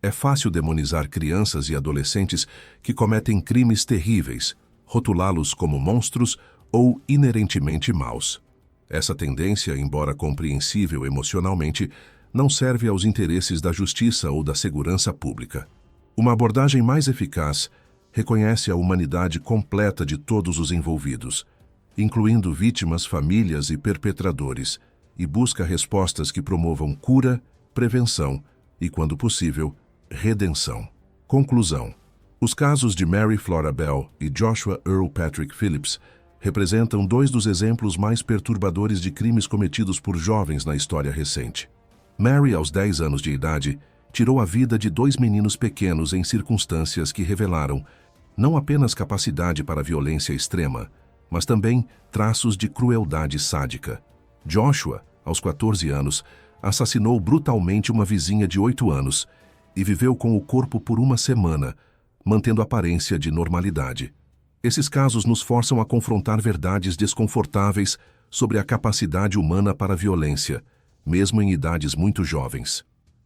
É fácil demonizar crianças e adolescentes que cometem crimes terríveis, rotulá-los como monstros ou inerentemente maus. Essa tendência, embora compreensível emocionalmente, não serve aos interesses da justiça ou da segurança pública. Uma abordagem mais eficaz reconhece a humanidade completa de todos os envolvidos, incluindo vítimas, famílias e perpetradores, e busca respostas que promovam cura, prevenção e, quando possível, redenção. Conclusão. Os casos de Mary Flora Bell e Joshua Earl Patrick Phillips representam dois dos exemplos mais perturbadores de crimes cometidos por jovens na história recente. Mary, aos 10 anos de idade, tirou a vida de 2 meninos pequenos em circunstâncias que revelaram não apenas capacidade para violência extrema, mas também traços de crueldade sádica. Joshua, aos 14 anos, assassinou brutalmente uma vizinha de 8 anos e viveu com o corpo por uma semana, mantendo aparência de normalidade. Esses casos nos forçam a confrontar verdades desconfortáveis sobre a capacidade humana para a violência, mesmo em idades muito jovens.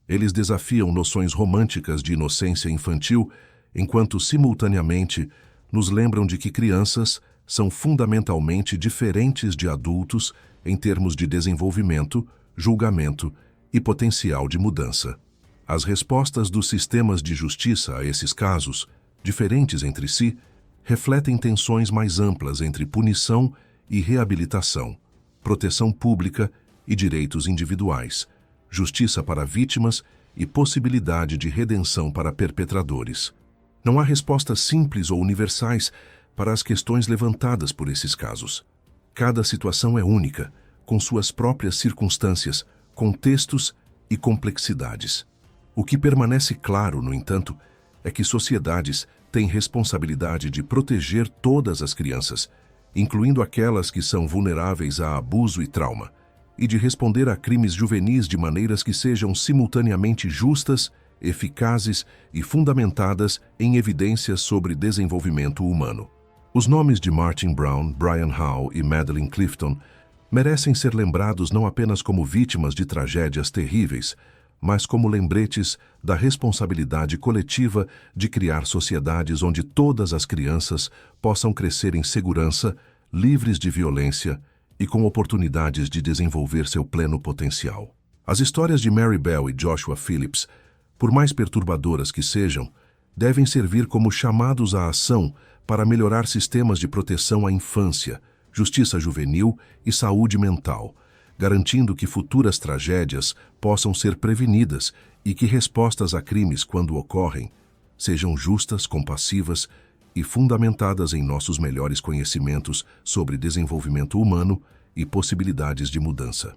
Eles desafiam noções românticas de inocência infantil, enquanto simultaneamente nos lembram de que crianças são fundamentalmente diferentes de adultos em termos de desenvolvimento, julgamento e potencial de mudança. As respostas dos sistemas de justiça a esses casos, diferentes entre si, refletem tensões mais amplas entre punição e reabilitação, proteção pública e direitos individuais, justiça para vítimas e possibilidade de redenção para perpetradores. Não há respostas simples ou universais para as questões levantadas por esses casos. Cada situação é única, com suas próprias circunstâncias, contextos e complexidades. O que permanece claro, no entanto, é que sociedades têm responsabilidade de proteger todas as crianças, incluindo aquelas que são vulneráveis a abuso e trauma, e de responder a crimes juvenis de maneiras que sejam simultaneamente justas, eficazes e fundamentadas em evidências sobre desenvolvimento humano. Os nomes de Martin Brown, Brian Howe e Madeleine Clifton merecem ser lembrados não apenas como vítimas de tragédias terríveis, mas como lembretes da responsabilidade coletiva de criar sociedades onde todas as crianças possam crescer em segurança, livres de violência e com oportunidades de desenvolver seu pleno potencial. As histórias de Mary Bell e Joshua Phillips, por mais perturbadoras que sejam, devem servir como chamados à ação para melhorar sistemas de proteção à infância, justiça juvenil e saúde mental, garantindo que futuras tragédias possam ser prevenidas e que respostas a crimes, quando ocorrem, sejam justas, compassivas e fundamentadas em nossos melhores conhecimentos sobre desenvolvimento humano e possibilidades de mudança.